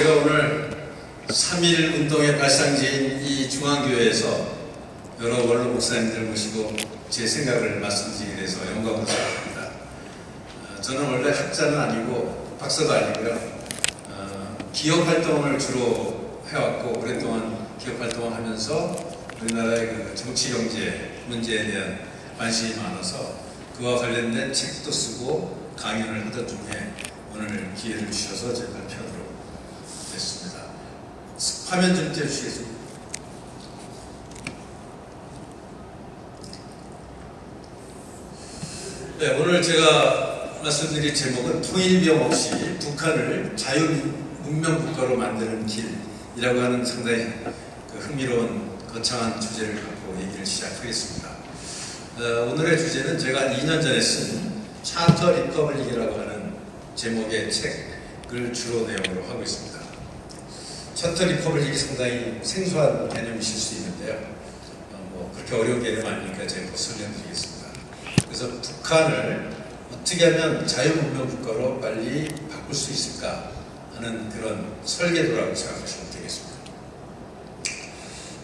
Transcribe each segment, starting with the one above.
제가 오늘 3.1 운동의 발상지인 이 중앙교회에서 여러 원로 목사님들 모시고 제 생각을 말씀드리게 돼서 영광으로 생각합니다. 저는 원래 학자는 아니고 박사도 아니고요. 기업 활동을 주로 해왔고 오랫동안 기업 활동을 하면서 우리나라의 그 정치 경제 문제에 대한 관심이 많아서 그와 관련된 책도 쓰고 강연을 하던 중에 오늘 기회를 주셔서 제 발표하도록 됐습니다. 화면 좀 띄워주시겠습니까? 네, 오늘 제가 말씀드릴 제목은 통일비용 없이 북한을 자유문명국가로 만드는 길이라고 하는 상당히 흥미로운 거창한 주제를 갖고 얘기를 시작하겠습니다. 오늘의 주제는 제가 2년 전에 쓴 차터 리퍼블릭이라고 하는 제목의 책을 주로 내용으로 하고 있습니다. 차터 리퍼블릭이 상당히 생소한 개념이실 수 있는데요. 그렇게 어려운 개념 아니니까 제가 설명드리겠습니다. 그래서 북한을 어떻게 하면 자유문명국가로 빨리 바꿀 수 있을까 하는 그런 설계도라고 생각하시면 되겠습니다.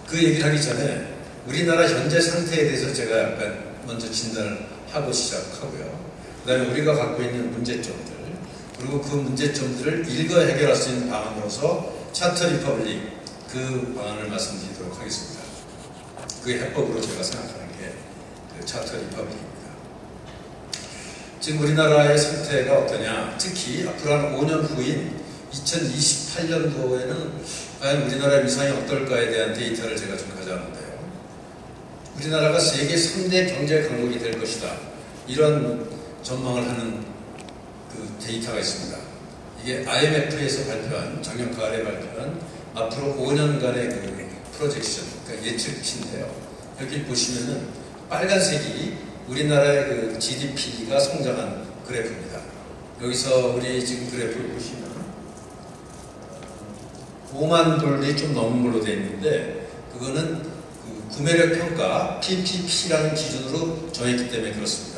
그 얘기를 하기 전에 우리나라 현재 상태에 대해서 제가 약간 먼저 진단을 하고 시작하고요. 그 다음에 우리가 갖고 있는 문제점들, 그리고 그 문제점들을 일거 해결할 수 있는 방안으로서 차터 리퍼블릭 그 방안을 말씀드리도록 하겠습니다. 그게 해법으로 제가 생각하는 게 그 차터 리퍼블릭입니다. 지금 우리나라의 상태가 어떠냐, 특히 앞으로 한 5년 후인 2028년도에는 과연 우리나라의 위상이 어떨까에 대한 데이터를 제가 좀 가져왔는데요. 우리나라가 세계 3대 경제 강국이 될 것이다, 이런 전망을 하는 그 데이터가 있습니다. 이게 IMF에서 발표한, 작년 가을에 발표한 앞으로 5년간의 그 프로젝션, 그러니까 예측치인데요. 여기 보시면은 빨간색이 우리나라의 그 GDP가 성장한 그래프입니다. 여기서 우리 지금 그래프를 보시면 5만 불이 좀 넘는 걸로 되어 있는데, 그거는 그 구매력 평가 PPP라는 기준으로 정했기 때문에 그렇습니다.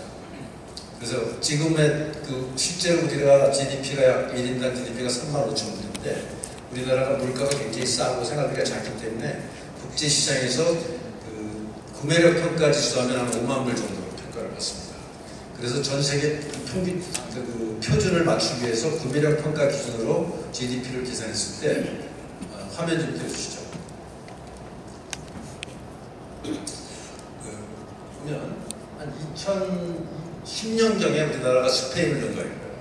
그래서 지금의 그 실제로 우리가 GDP가 약 1인당 GDP가 3만 5천 불인데 우리나라가 물가가 굉장히 싸고 생활비가 작기 때문에 국제시장에서 그 구매력 평가 지수하면 한 5만 불 정도로 평가를 받습니다. 그래서 전 세계 평균 그 표준을 맞추기 위해서 구매력 평가 기준으로 GDP를 계산했을 때 화면 좀 띄워주시죠. 보면 한 2010년경에 우리나라가 스페인을 넣은 거였고요.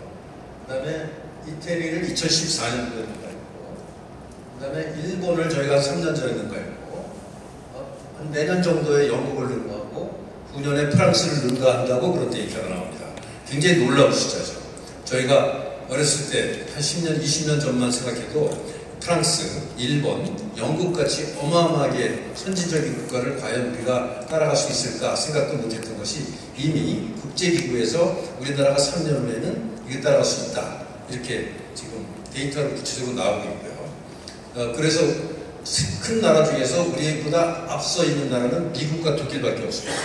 그 다음에 이태리를 2014년도에 넣은 거였고, 그 다음에 일본을 저희가 3년 전에 넣은 거였고, 한 내년 정도에 영국을 넣은 거고, 9년에 프랑스를 능가한다고 그런 데이터가 나옵니다. 굉장히 놀라운 숫자죠. 저희가 어렸을 때 한 10년, 20년 전만 생각해도 프랑스, 일본, 영국같이 어마어마하게 선진적인 국가를 과연 우리가 따라갈 수 있을까 생각도 못했던 것이 이미 국제기구에서 우리나라가 3년 후에는 이게 따라갈 수 있다, 이렇게 지금 데이터를 구체적으로 나오고 있고요. 그래서 큰 나라 중에서 우리보다 앞서 있는 나라는 미국과 독일밖에 없습니다.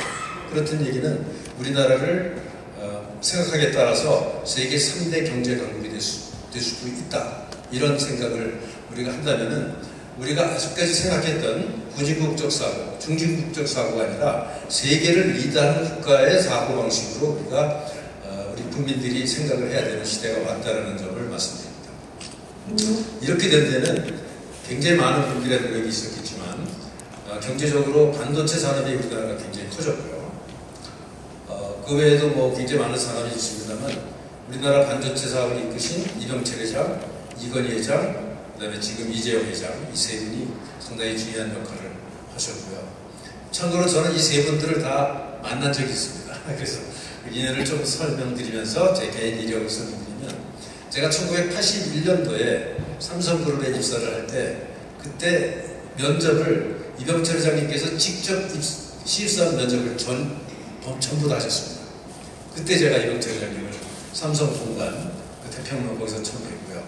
그렇다는 얘기는 우리나라를 생각하기에 따라서 세계 3대 경제 강국이 될 수도 있다, 이런 생각을 우리가 한다면은 우리가 아직까지 생각했던 후진국적 사고, 중진국적 사고가 아니라 세계를 리드하는 국가의 사고 방식으로 우리가 우리 국민들이 생각을 해야 되는 시대가 왔다는 점을 말씀드립니다. 이렇게 된 데는 굉장히 많은 분들의 노력이 있었겠지만 경제적으로 반도체 산업이 우리나라가 굉장히 커졌고요. 그 외에도 뭐 굉장히 많은 산업이 있습니다만 우리나라 반도체 사업을 이끄신 이병철 회장, 이건희 회장, 그 다음에 지금 이재용 회장, 이 세 분이 상당히 중요한 역할을 하셨고요. 참고로 저는 이 세 분들을 다 만난 적이 있습니다. 그래서 그 인연을 좀 설명드리면서 제 개인 이력을 설명드리면, 제가 1981년도에 삼성그룹에 입사를 할 때 그때 면접을 이병철 회장님께서 직접 시입사원 면접을 전부 다 하셨습니다. 그때 제가 이병철 회장님을 삼성 본관 그 태평로 거기서 처음 뵙고요.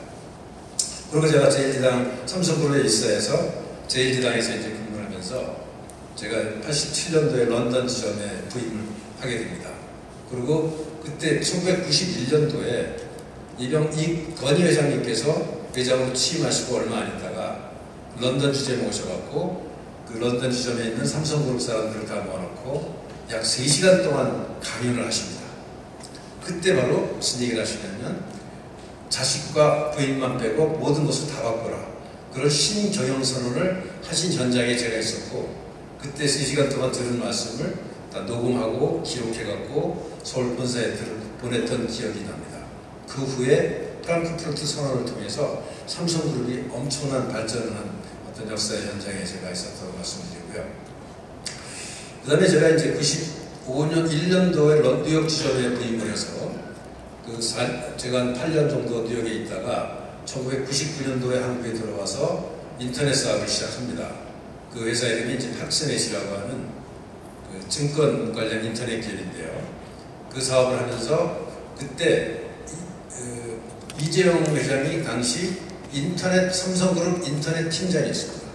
그리고 제가 제1지당 삼성그룹에 입사해서 제1지당에서 이제 근무를 하면서 제가 87년도에 런던 지점에 부임을 하게 됩니다. 그리고 그때 1991년도에 이 건희 회장님께서 회장으로 취임하시고 얼마 안 있다가 런던 지점에 오셔갖고 그 런던 지점에 있는 삼성그룹 사람들을 다 모아놓고 약 3시간 동안 강연을 하십니다. 그때 바로 무슨 얘기를 하시냐면 자식과 부인만 빼고 모든 것을 다 바꿔라. 그런 신경영선언을 하신 현장에 제가 있었고 그때 3시간 동안 들은 말씀을 다 녹음하고 기록해갖고 서울 본사에 보냈던 기억이 납니다. 그 후에 프랑크푸르트 선언을 통해서 삼성그룹이 엄청난 발전을 한 어떤 역사의 현장에 제가 있었다고 말씀드리고요. 그 다음에 제가 이제 95년 1년도에 뉴욕 지점에 부임을 해서 제가 한 8년 정도 뉴욕에 있다가 1999년도에 한국에 들어와서 인터넷 사업을 시작합니다. 그 회사 이름이 이제 팍스넷이라고 하는 그 증권 관련 인터넷 기업인데요. 그 사업을 하면서 그때 이재용 회장이 당시 삼성그룹 인터넷 팀장이었습니다.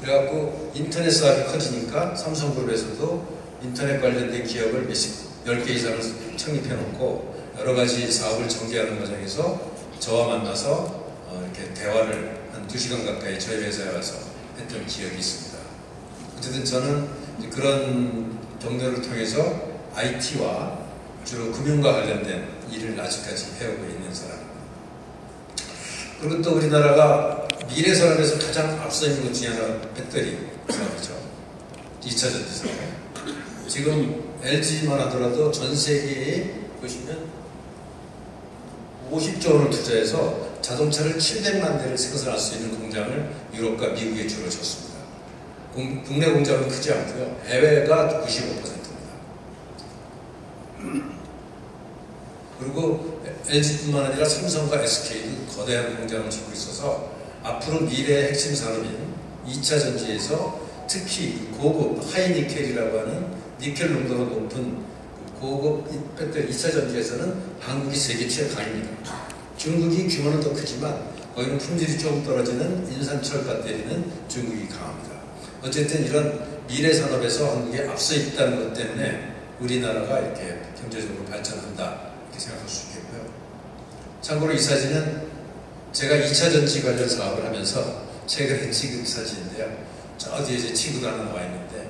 그래갖고 인터넷 사업이 커지니까 삼성그룹에서도 인터넷 관련된 기업을 10개 이상을 창립해놓고 여러 가지 사업을 전개하는 과정에서 저와 만나서 이렇게 대화를 한 2시간 가까이 저희 회사에 와서 했던 기억이 있습니다. 어쨌든 저는 그런 경로를 통해서 IT와 주로 금융과 관련된 일을 아직까지 해오고 있는 사람입니다. 그리고 또 우리나라가 미래 산업에서 가장 앞서 있는 것 중에 하나가 배터리 사업이죠. 2차 전지 사업. 지금 LG만 하더라도 전 세계에 보시면 50조 원을 투자해서 자동차를 700만 대를 생산할 수 있는 공장을 유럽과 미국에 주로 줬습니다. 국내 공장은 크지 않고요. 해외가 95%입니다. 그리고 LG뿐만 아니라 삼성과 SK도 거대한 공장을 짓고 있어서 앞으로 미래의 핵심 산업인 2차 전지에서 특히 고급 하이니켈이라고 하는 니켈 농도가 높은 고급 배터리 2차 전지에서는 한국이 세계 최강입니다. 중국이 규모는 더 크지만 거기는 품질이 조금 떨어지는 인산철 배터리는 중국이 강합니다. 어쨌든 이런 미래 산업에서 한국이 앞서 있다는 것 때문에 우리나라가 이렇게 경제적으로 발전한다 이렇게 생각할 수 있겠고요. 참고로 이 사진은 제가 2차 전지 관련 사업을 하면서 최근에 찍은 사진인데요. 저 뒤에 제 친구도 하나 나와 있는데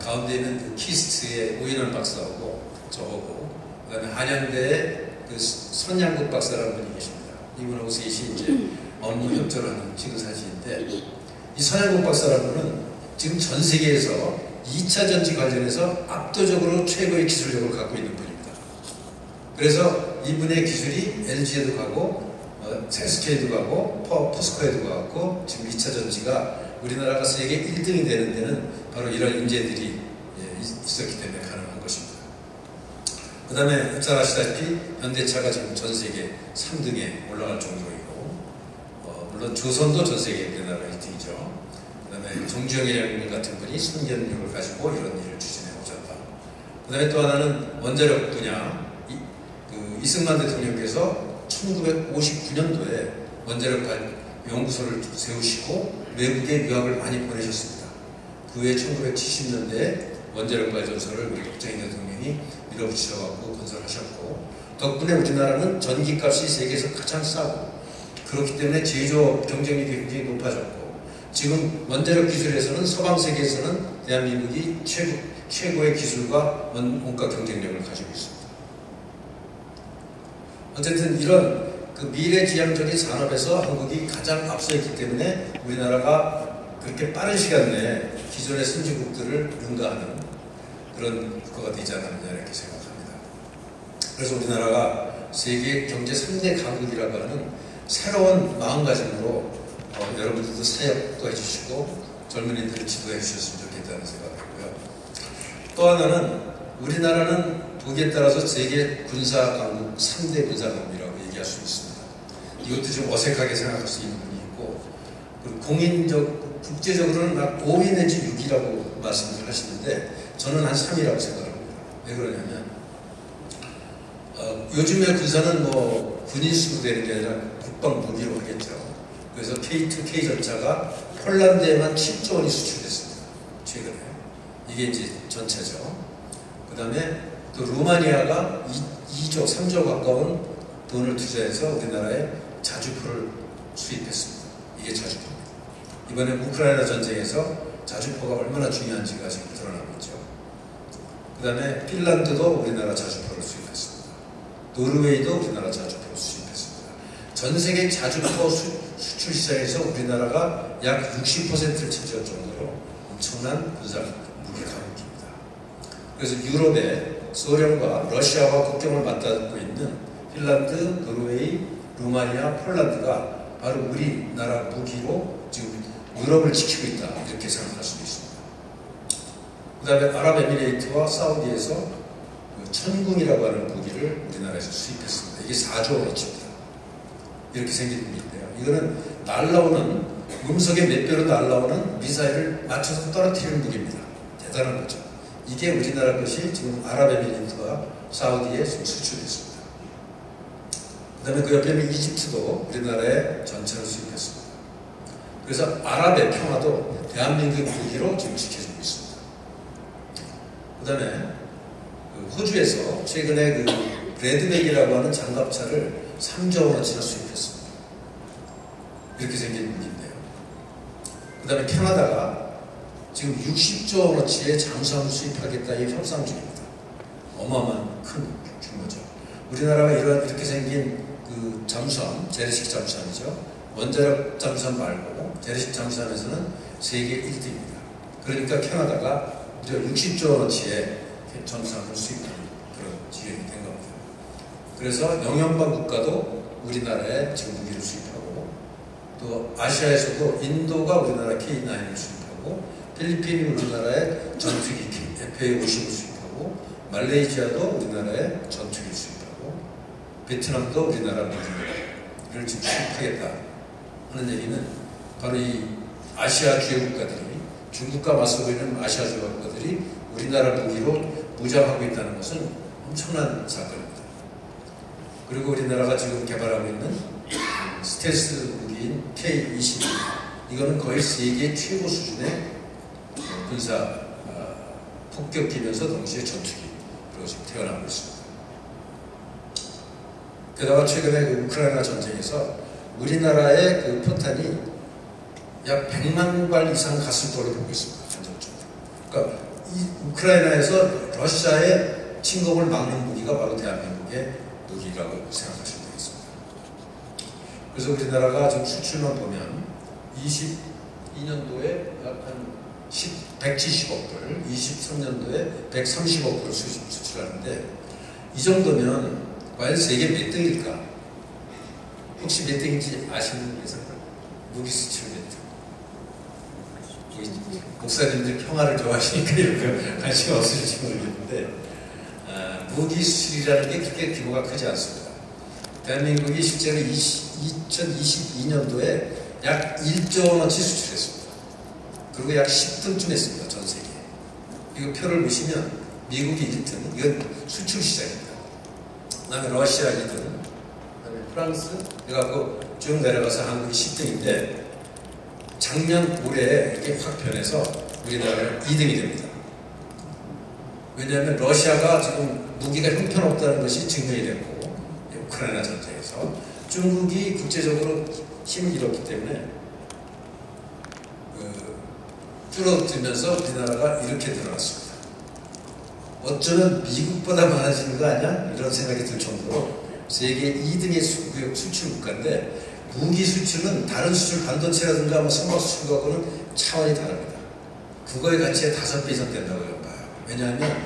가운데 있는 그 키스트의 오인원 박사하고 저하고 그 다음에 한양대의 그 선양국 박사라는 분이 계십니다. 이분하고 셋이 이제 업무 협조를 하는 찍은 사진인데 이 선양국 박사라는 분은 지금 전 세계에서 2차 전지 관련해서 압도적으로 최고의 기술력을 갖고 있는 분입니다. 그래서 이분의 기술이 LG에도 가고 SK에도 가고 포스코에도 가고 지금 2차 전지가 우리나라가 세계 1등이 되는 데는 바로 이런 인재들이 있었기 때문에 가능한 것입니다. 그 다음에 잘 아시다시피 현대차가 지금 전 세계 3등에 올라갈 정도이고 물론 조선도 전 세계 우리나라 1등이죠. 그 다음에 정주영 회장님 같은 분이 선견력을 가지고 이런 일을 추진해 오셨다. 그 다음에 또 하나는 원자력 분야 이승만 대통령께서 1959년도에 원자력 연구소를 세우시고 외국에 유학을 많이 보내셨습니다. 그 후에 1970년대에 원자력 발전소를 우리 박정희 대통령이 밀어붙여갖고 건설하셨고 덕분에 우리나라는 전기값이 세계에서 가장 싸고 그렇기 때문에 제조업 경쟁력이 굉장히 높아졌고 지금 원자력 기술에서는 서방 세계에서는 대한민국이 최고의 기술과 원가 경쟁력을 가지고 있습니다. 어쨌든 이런 그 미래지향적인 산업에서 한국이 가장 앞서 있기 때문에 우리나라가 그렇게 빠른 시간 내에 기존의 선진국들을 능가하는 그런 국가가 되지 않았느냐 이렇게 생각합니다. 그래서 우리나라가 세계 경제 3대 강국이라고 하는 새로운 마음가짐으로 여러분들도 사역도 해주시고 젊은이들을 지도해 주셨으면 좋겠다는 생각이고요. 또 하나는 우리나라는 보기에 따라서 세계 군사 강국 3대 군사 강국이라고 얘기할 수 있습니다. 이것도 좀 어색하게 생각할 수 있는 분이 있고 그리고 국제적으로는 막 5위 내지 6위라고 말씀을 하시는데 저는 한 3위라고 생각합니다. 왜 그러냐면 요즘의 군사는 뭐 군인 수로 되는 게 아니라 국방 무기로 하겠죠. 그래서 K2K 전차가 폴란드에만 7조 원이 수출됐습니다. 최근에. 이게 이제 전체죠. 그 다음에 또 루마니아가 2조, 3조 가까운 돈을 투자해서 우리나라에 자주포를 수입했습니다. 이게 자주포입니다. 이번에 우크라이나 전쟁에서 자주포가 얼마나 중요한지가 지금 드러나고 있죠. 그 다음에 핀란드도 우리나라 자주포를 수입했습니다. 노르웨이도 우리나라 자주포를 수입했습니다. 전 세계 자주포 수출 시장에서 우리나라가 약 60%를 차지할 정도로 엄청난 군사 무기 강국입니다. 그래서 유럽의 소련과 러시아와 국경을 맞닿고 있는 핀란드, 노르웨이, 루마니아, 폴란드가 바로 우리나라 무기로 지금 유럽을 지키고 있다, 이렇게 생각할 수도 있습니다. 그 다음에 아랍에미레이트와 사우디에서 천궁이라고 하는 무기를 우리나라에서 수입했습니다. 이게 4조 원어치입니다. 이렇게 생긴 무기인데요. 이거는 날라오는, 음속의 몇 배로 날라오는 미사일을 맞춰서 떨어뜨리는 무기입니다. 대단한 거죠. 이게 우리나라 것이 지금 아랍에미레이트와 사우디에 수출됐습니다. 그 다음에 그 옆에는 이집트도 우리나라에 전차를 수입했습니다. 그래서 아랍의 평화도 대한민국 무기로 지금 지켜지고 있습니다. 그 다음에 호주에서 최근에 그 브래드백이라고 하는 장갑차를 3조 원어치나 수입했습니다. 이렇게 생긴 무기인데요. 그 다음에 캐나다가 지금 60조 원어치의 잠수함을 수입하겠다, 이 협상 중입니다. 어마어마한 큰 규모죠. 우리나라가 이렇게 생긴 그 잠수함, 재래식 잠수함이죠. 원자력 잠수함 말고 재래식 잠수함에서는 세계 1등입니다. 그러니까 캐나다가 무려 60조 원어치의 잠수함을 수입하는 그런 지경이 된 겁니다. 그래서 영연방 국가도 우리나라에 지금 무기를 수입하고, 또 아시아에서도 인도가 우리나라 K9을 수입하고, 필리핀이 우리나라에 전투기 FA-50을 수입하고, 말레이시아도 우리나라에 전투기를 수입하고, 베트남도 우리나라 무기를 지금 수입하겠다 하는 얘기는 바로 이 아시아 주요 국가들이, 중국과 맞서고 있는 아시아 주요 국가들이 우리나라 무기로 무장하고 있다는 것은 엄청난 사건입니다. 그리고 우리나라가 지금 개발하고 있는 스텔스 무기인 K-22, 이거는 거의 세계 최고 수준의 군사 폭격기면서 동시에 전투기로 지금 태어나고 있습니다. 게다가 최근에 그 우크라이나 전쟁에서 우리나라의 그 포탄이 약 100만 발 이상 갔을 거로 보고 있습니다. 한정적으로. 그러니까 이 우크라이나에서 러시아의 침공을 막는 무기가 바로 대한민국의 무기라고 생각하시면 되겠습니다. 그래서 우리나라가 지금 수출만 보면 22년도에 약 한 170억 불, 23년도에 130억 불을 수출하는데, 이 정도면 과연 세계 몇 등일까? 혹시 몇 등인지 아시는 분 계세요? 무기 수출 몇 등? 목사님들 평화를 좋아하시니까 이렇게 관심 없으실지 모르겠는데, 무기 수출이라는 게 그렇게 규모가 크지 않습니다. 대한민국이 실제로 2022년도에 약 1조 원어치 수출했습니다. 그리고 약 10등쯤 했습니다. 전 세계에. 이거 표를 보시면 미국이 1등, 이건 수출 시장입니다. 그 다음에 러시아 2등, 그 다음에 프랑스, 그래갖고 쭉 내려가서 한국이 10등인데, 작년 올해 이렇게 확 변해서 우리나라는 2등이 됩니다. 왜냐하면 러시아가 지금 무기가 형편없다는 것이 증명이 됐고, 우크라이나 전쟁에서 중국이 국제적으로 힘을 잃었기 때문에 줄어들면서 우리나라가 이렇게 늘어났습니다. 어쩌면 미국보다 많아지는 거 아니야? 이런 생각이 들 정도로 세계 2등의 수출 국가인데, 무기 수출은 다른 수출, 반도체라든가 선박 수출과는 차원이 다릅니다. 그거의 가치의 5배 이상 된다고 봐요. 왜냐하면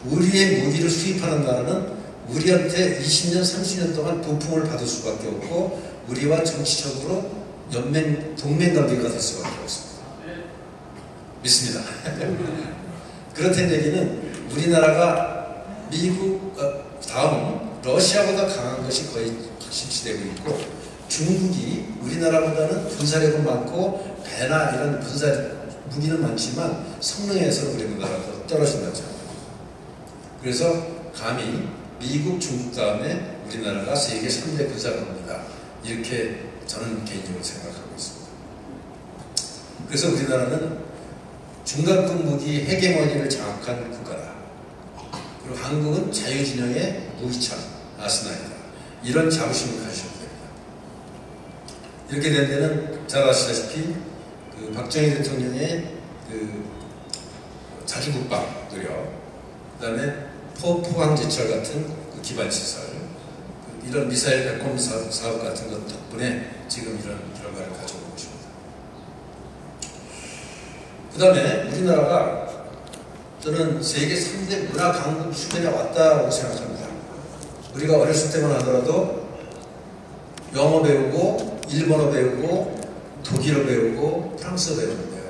우리의 무기를 수입하는 나라는 우리한테 20년, 30년 동안 부품을 받을 수밖에 없고, 우리와 정치적으로 동맹관계가 될 수밖에 없습니다. 믿습니다. 그렇다는 얘기는 우리나라가 미국 다음 러시아보다 강한 것이 거의 확실시되고 있고, 중국이 우리나라보다는 군사력은 많고 배나 이런 군사 무기는 많지만 성능에서는 우리나라가 더 떨어진다죠. 그래서 감히 미국, 중국 다음에 우리나라가 세계 3대 군사강국이다, 이렇게 저는 개인적으로 생각하고 있습니다. 그래서 우리나라는 중간급 무기 헤게모니를 장악한 국가다. 그리고 한국은 자유진영의 무기창 아스날이다. 이런 자부심을 가지셔야 됩니다. 이렇게 된 데는 잘 아시다시피 그 박정희 대통령의 그 자주국방 노력, 그 다음에 포항제철 같은 그 기반시설, 이런 미사일 백곰 사업 같은 것 덕분에 지금 이런 결과를 가져온 것입니다. 그 다음에 우리나라가 저는 세계 3대 문화 강국 수준에 왔다고 생각합니다. 우리가 어렸을 때만 하더라도 영어 배우고 일본어 배우고 독일어 배우고 프랑스어 배우는데요.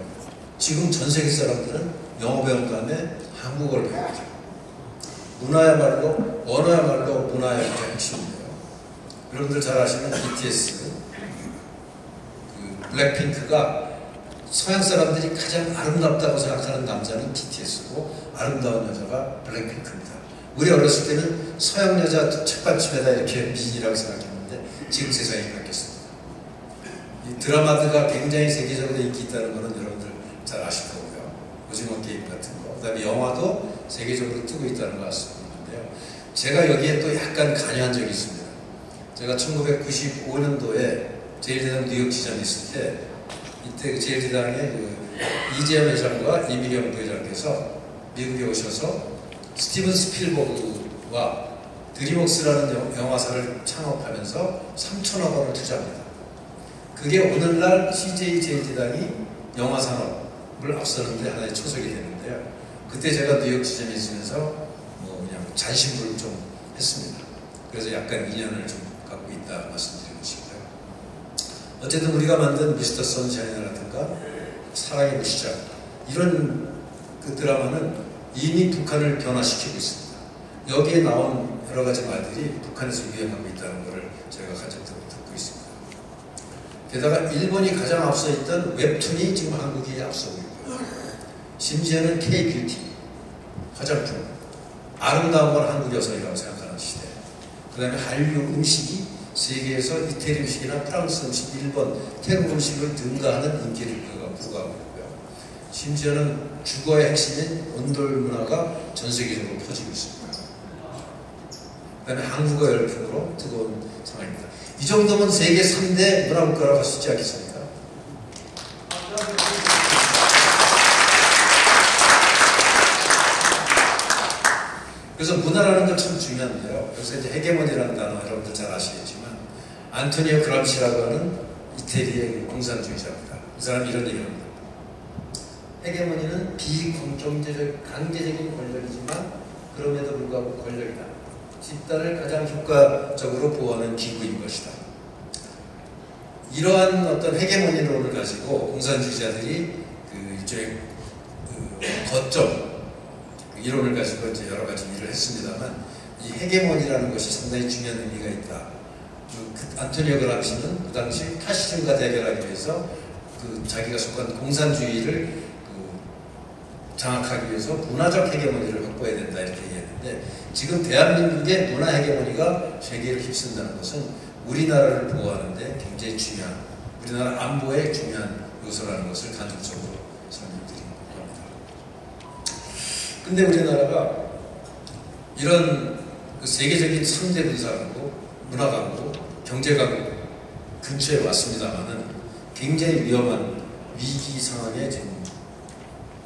지금 전 세계 사람들은 영어 배운 다음에 한국어를 배우죠. 문화야말로 언어야말로 문화의 핵심인데요. 여러분들 잘 아시는 BTS, 그 블랙핑크가 서양 사람들이 가장 아름답다고 생각하는 남자는 BTS고 아름다운 여자가 블랙핑크입니다. 우리 어렸을 때는 서양 여자 책받침에다 이렇게 미인이라고 생각했는데 지금 세상이 바뀌었습니다. 이 드라마가 굉장히 세계적으로 인기 있다는 것은 여러분들 잘 아실 거고요. 오징어 게임 같은 거, 그 다음에 영화도 세계적으로 뜨고 있다는 거 같습니다요. 제가 여기에 또 약간 관여한 적이 있습니다. 제가 1995년도에 제1대당 뉴욕 지점에 있을 때 이때 제1대당의 그 이재현 회장과 이미경 부회장께서 미국에 오셔서 스티븐 스필버그와 드림웍스라는 영화사를 창업하면서 3천억 원을 투자합니다. 그게 오늘날 CJ 제1대당이 영화 산업을 앞서는데 하나의 초석이 되는데요. 그때 제가 뉴욕 지점에 있으면서 뭐 그냥 잔심부를 좀 했습니다. 그래서 약간 인연을 좀 갖고 있다 말씀드리고 싶고요. 어쨌든 우리가 만든 미스터 선샤인이라든가 사랑의 무시자 이런 그 드라마는 이미 북한을 변화시키고 있습니다. 여기에 나온 여러 가지 말들이 북한에서 유행하고 있다는 것을 제가 간접적으로 듣고 있습니다. 게다가 일본이 가장 앞서 있던 웹툰이 지금 한국이 앞서고 있고요. 심지어는 K-뷰티, 화장품, 아름다운 건 한국 여성이라고 생각하는 시대. 그 다음에 한류 음식이 세계에서 이태리 음식이나 프랑스 음식, 일본, 태국 음식을 능가하는 인기를 부과하고 있고요. 심지어는 주거의 핵심인 온돌 문화가 전 세계적으로 퍼지고 있습니다. 그 다음에 한국어 열풍으로 뜨거운 상황입니다. 이 정도면 세계 3대 문화국가라고 할 수 있지 않겠습니까? 그래서 문화라는 건 참 중요한데요. 그래서 이제 헤게모니라는 단어 여러분들 잘 아시겠지만 안토니오 그람시라고 하는 이태리의 공산주의자입니다. 이 사람이 이런 얘기를 합니다. 헤게모니는 강제적인 권력이지만 그럼에도 불구하고 권력이다. 집단을 가장 효과적으로 보호하는 기구인 것이다. 이러한 어떤 헤게모니론을 가지고 공산주의자들이 그 일종의 거점 이론을 가지고 이제 여러 가지 일을 했습니다만 이 헤게모니라는 것이 상당히 중요한 의미가 있다. 안토니오 그람시는 그 당시 파시즘과 대결하기 위해서 그 자기가 속한 공산주의를 장악하기 위해서 문화적 헤게모니를 확보해야 된다 이렇게 얘기했는데 지금 대한민국의 문화 헤게모니가 세계를 휩쓴다는 것은 우리나라를 보호하는데 굉장히 중요한 우리나라 안보에 중요한 요소라는 것을 간접적으로 설명드린 겁니다. 근데 우리나라가 이런 그 세계적인 3대 군사강국, 문화강국, 경제강국 근처에 왔습니다만은 굉장히 위험한 위기 상황에 지금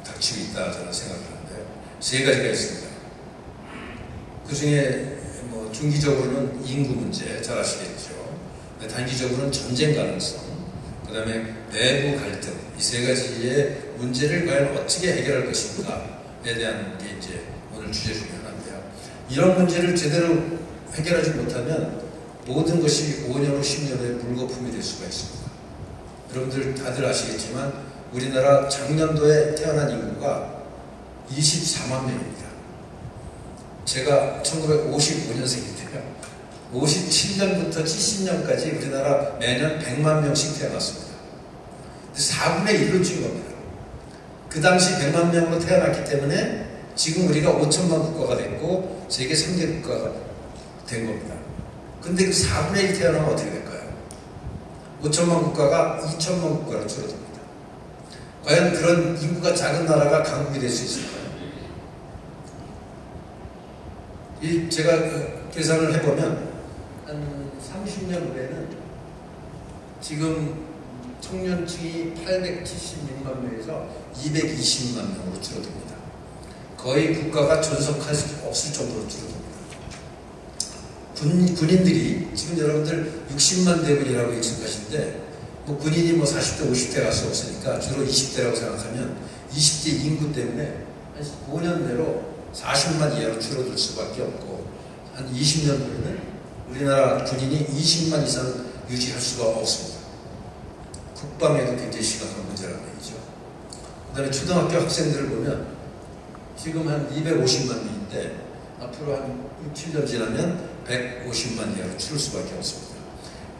닥치고 있다 저는 생각하는데요. 세 가지가 있습니다. 그 중에 뭐 중기적으로는 인구 문제 잘 아시겠죠. 단기적으로는 전쟁 가능성, 그 다음에 내부 갈등 이 세 가지의 문제를 과연 어떻게 해결할 것인가에 대한 게 이제 오늘 주제 중에 하나인데요. 이런 문제를 제대로 해결하지 못하면 모든 것이 5년 후 10년 후에 물거품이 될 수가 있습니다. 여러분들 다들 아시겠지만 우리나라 작년도에 태어난 인구가 24만 명입니다. 제가 1955년생인데요. 57년부터 70년까지 우리나라 매년 100만 명씩 태어났습니다. 4분의 1로 준 겁니다. 그 당시 100만 명으로 태어났기 때문에 지금 우리가 5천만 국가가 됐고 세계 3대 국가가 된 겁니다. 근데 그 4분의 1 태어나면 어떻게 될까요? 5천만 국가가 2천만 국가로 줄어듭니다. 과연 그런 인구가 작은 나라가 강국이 될 수 있을까요? 제가 계산을 해보면 한 30년 후에는 지금 청년층이 876만 명에서 220만 명으로 줄어듭니다. 거의 국가가 존속할 수 없을 정도로 줄어듭니다. 군인들이 지금 여러분들 60만 대군이라고 익숙하신데 뭐 군인이 뭐 40대, 50대 갈 수 없으니까 주로 20대라고 생각하면 20대 인구 때문에 한 5년 내로 40만 이하로 줄어들 수밖에 없고 한 20년 후에는 우리나라 군인이 20만 이상 유지할 수가 없습니다. 국방에도 굉장히 심각한 문제라는 얘기죠. 그 다음에 초등학교 학생들을 보면 지금 한 250만 명인데 앞으로 한 6, 7년 지나면 150만 이하로 줄을 수밖에 없습니다.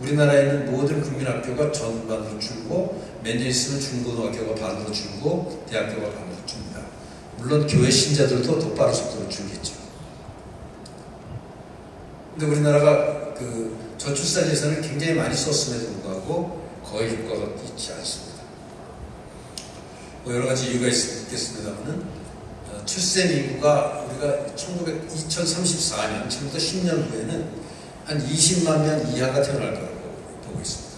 우리나라에 있는 모든 국민학교가 전반으로 줄고 몇 년 있으면 중고등학교가 반으로 줄고 대학교가 반으로 줍니다. 물론 교회 신자들도 더 빠른 속도로 줄겠죠. 근데 우리나라가 그 저출산 예산을 굉장히 많이 썼음에도 불구하고 거의 효과가 있지 않습니다. 뭐 여러 가지 이유가 있겠습니다만은 출생 인구가 우리가 2034년 지금부터 10년 후에는 한 20만 명 이하가 태어날 거라고 보고 있습니다.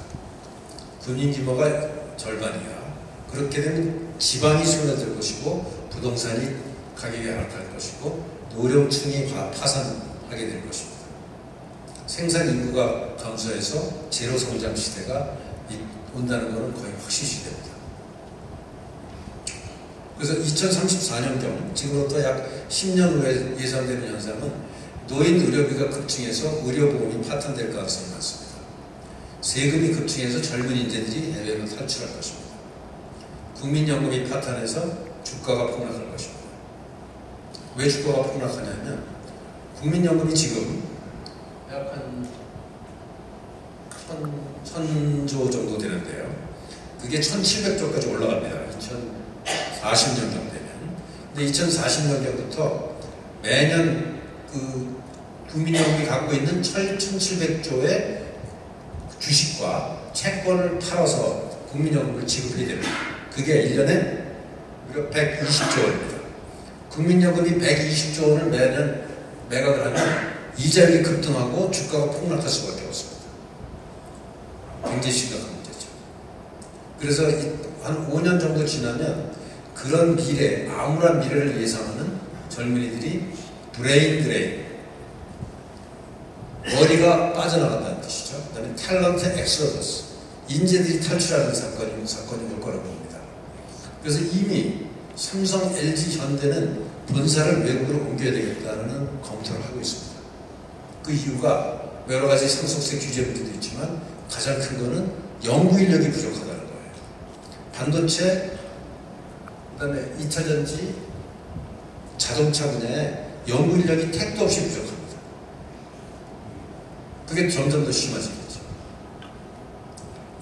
군인 규모가 절반이야. 그렇게 되면 지방이 손해될 것이고 부동산이 가격이 하락할 것이고 노령층이 파산하게 될 것입니다. 생산 인구가 감소해서 제로 성장 시대가 온다는 것은 거의 확실시됩니다. 그래서 2034년경 지금부터 약 10년 후에 예상되는 현상은 노인 의료비가 급증해서 의료보험이 파탄될 가능성이 많습니다. 세금이 급증해서 젊은 인재들이 해외로 탈출할 것입니다. 국민연금이 파탄해서 주가가 폭락할 것입니다. 왜 주가가 폭락하냐면 국민연금이 지금 약 한 1000조 정도 되는데요. 그게 1700조까지 올라갑니다. 2040년경 되면. 근데 2040년경부터 매년 그 국민연금이 갖고 있는 1700조의 주식과 채권을 팔아서 국민연금을 지급해야 됩니다. 그게 1년에 무려 120조 원입니다. 국민연금이 120조 원을 매년 매각을 하면 이자율이 급등하고 주가가 폭락할 수밖에 없습니다. 굉장히 심각한 문제죠. 그래서 한 5년 정도 지나면 그런 미래, 암울한 미래를 예상하는 젊은이들이 브레인 드레인, 머리가 빠져나간다는 뜻이죠. 그 다음에 탤런트 엑소더스, 인재들이 탈출하는 사건이 올 거라고 봅니다. 그래서 이미 삼성, LG, 현대는 본사를 외국으로 옮겨야 되겠다는 검토를 하고 있습니다. 그 이유가 여러 가지 상속세 규제 문제도 있지만 가장 큰 거는 연구 인력이 부족하다는 거예요. 반도체, 그 다음에 2차전지, 자동차 분야에 연구 인력이 택도 없이 부족합니다. 그게 점점 더 심해지겠죠.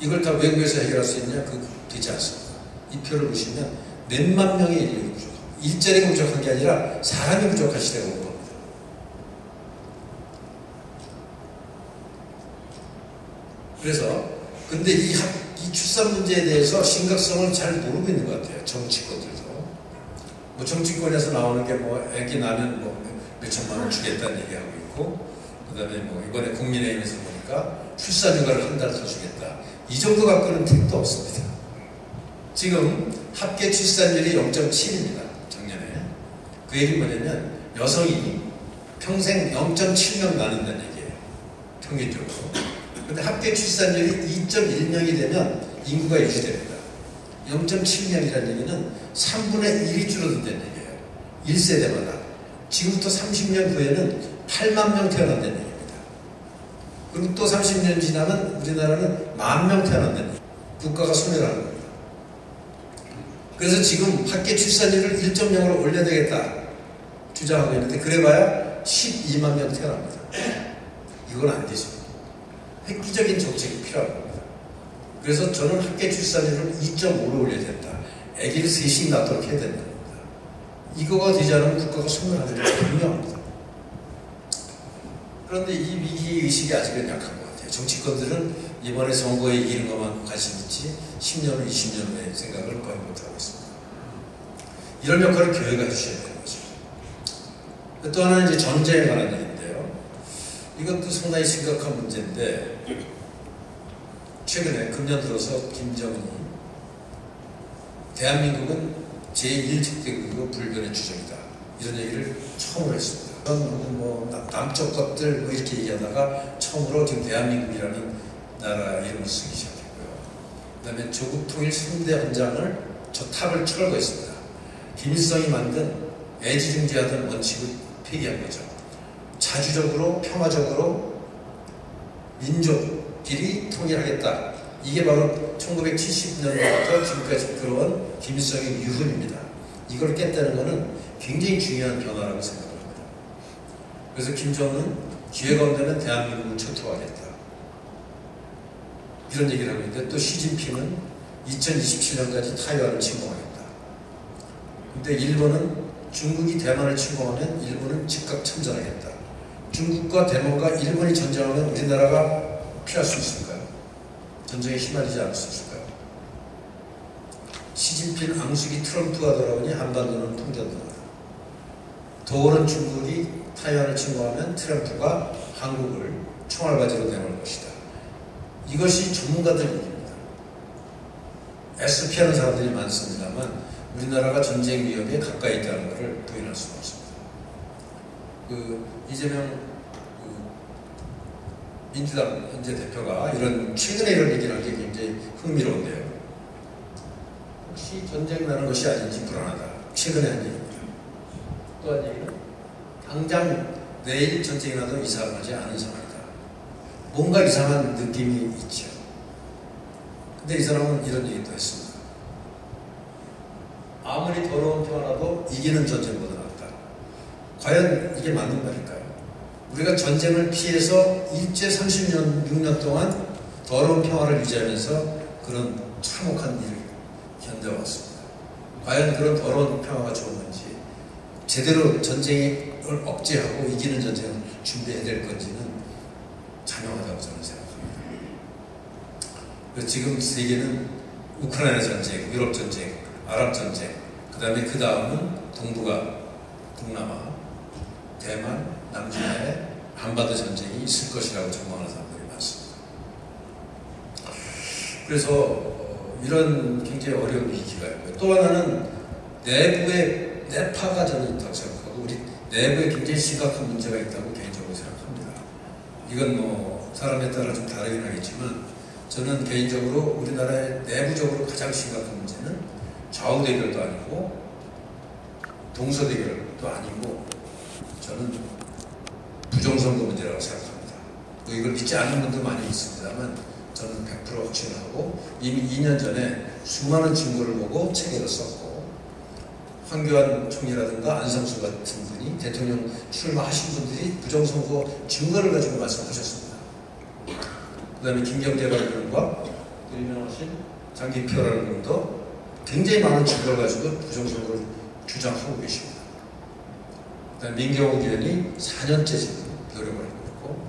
이걸 다 외국에서 해결할 수 있냐? 그거 되지 않습니다. 이 표를 보시면 몇만 명의 인력이 부족합니다. 일자리가 부족한 게 아니라 사람이 부족한 시대가 온 겁니다. 그래서 근데 이 출산 문제에 대해서 심각성을 잘 모르고 있는 것 같아요. 정치권들도. 뭐 정치권에서 나오는 게 뭐 애기 낳으면 뭐 몇천만 원 주겠다는 얘기하고 있고, 그 다음에 뭐 이번에 국민의힘에서 보니까 출산휴가를 한 달 더 주겠다. 이 정도 갖고는 택도 없습니다. 지금 합계 출산율이 0.7입니다. 작년에. 그 얘기는 뭐냐면 여성이 평생 0.7명 낳는다는 얘기예요. 평균적으로. 근데 합계 출산율이 2.1명이 되면 인구가 유지됩니다. 0.7명이라는 얘기는 3분의 1이 줄어든다는 얘기예요. 1세대마다. 지금부터 30년 후에는 8만 명 태어난다는 얘기입니다. 그리고 또 30년 지나면 우리나라는 10,000명 태어난다는 얘기예요. 국가가 소멸하는 겁니다. 그래서 지금 합계 출산율을 1.0으로 올려야 되겠다 주장하고 있는데 그래봐야 12만 명 태어납니다. 이건 안 되죠. 획기적인 정책이 필요한 겁니다. 그래서 저는 합계 출산율을 2.5로 올려야 된다. 아기를 셋씩 낳도록 해야 된다. 이거가 되지 않으면 국가가 소멸하는 게 분명합니다. 그런데 이 위기의식이 아직은 약한 것 같아요. 정치권들은 이번에 선거에 이기는 것만 관심 있지 10년 후, 20년 후의 생각을 거의 못하고 있습니다. 이런 역할을 교회가 해주셔야 되는 거죠. 또 하나는 이제 전쟁에 관한 얘기인데요. 이것도 상당히 심각한 문제인데 최근에 금년 들어서 김정은이 대한민국은 제1집대국이고 불변의 주적이다 이런 얘기를 처음으로 했습니다. 뭐 남쪽 것들 뭐 이렇게 얘기하다가 처음으로 지금 대한민국이라는 나라 이름을 쓰기 시작했고요. 그 다음에 조국 통일 3대 헌장을 저 탑을 철거했습니다. 김일성이 만든 애지중지하던 원칙을 폐기한 거죠. 자주적으로 평화적으로 민족끼리 통일하겠다. 이게 바로 1970년부터 지금까지 들어온 김일성의 유훈입니다. 이걸 깼다는 것은 굉장히 중요한 변화라고 생각합니다. 그래서 김정은은 기회가 온다면 대한민국을 초토화하겠다. 이런 얘기를 하고 있는데 또 시진핑은 2027년까지 타이완을 침공하겠다. 근데 일본은 중국이 대만을 침공하면 일본은 즉각 참전하겠다. 중국과 대만과 일본이 전쟁하면 우리나라가 피할 수 있을까요? 전쟁에 휘말리지 않을 수 있을까요? 시진핑 앙숙이 트럼프가 돌아오니 한반도는 풍전등하다. 도어는 중국이 타이완을 침공하면 트럼프가 한국을 총알바지로 내놓을 것이다. 이것이 전문가들 얘기입니다. SP하는 사람들이 많습니다만 우리나라가 전쟁 위협에 가까이 있다는 것을 부인할 수가 없습니다. 이재명 민주당 현재 대표가 최근에 이런 얘기를 한 게 굉장히 흥미로운데요. 혹시 전쟁 나는 것이 아닌지 불안하다. 최근에 한 얘기입니다. 또 한 얘기는 당장 내일 전쟁이 나도 이상하지 않은 상황이다. 뭔가 이상한 느낌이 있죠. 근데 이 사람은 이런 얘기도 했습니다. 아무리 더러운 평화라도 이기는 전쟁보다 낫다. 과연 이게 맞는 말일까요? 우리가 전쟁을 피해서 일제 30년, 6년 동안 더러운 평화를 유지하면서 그런 참혹한 일을 견뎌왔습니다. 과연 그런 더러운 평화가 좋은 건지, 제대로 전쟁을 억제하고 이기는 전쟁을 준비해야 될 건지는 자명하다고 저는 생각합니다. 그래서 지금 세계는 우크라이나 전쟁, 유럽 전쟁, 아랍 전쟁, 그 다음은 동북아, 동남아, 대만, 남중아의 한반도 전쟁이 있을 것이라고 전망하는 사람들이 많습니다. 그래서 이런 굉장히 어려운 위기가 있고요. 또 하나는 내부의 내파가 저는 있다고 생각하고 우리 내부에 굉장히 심각한 문제가 있다고 개인적으로 생각합니다. 이건 뭐 사람에 따라 좀 다르긴 하겠지만 저는 개인적으로 우리나라의 내부적으로 가장 심각한 문제는 좌우 대결도 아니고 동서 대결도 아니고 저는 부정선거 문제라고 생각합니다. 이걸 믿지 않는 분도 많이 있습니다만 저는 100% 확신하고 이미 2년 전에 수많은 증거를 보고 책에도 썼고 황교안 총리라든가 안상수 같은 분이 대통령 출마하신 분들이 부정선거 증거를 가지고 말씀하셨습니다. 그 다음에 김경재 발견과 유명하신 장기표라는 분도 굉장히 많은 증거를 가지고 부정선거를 주장하고 계십니다. 그 다음에 민경욱 의원이 4년째 지금 노력을 하고 있고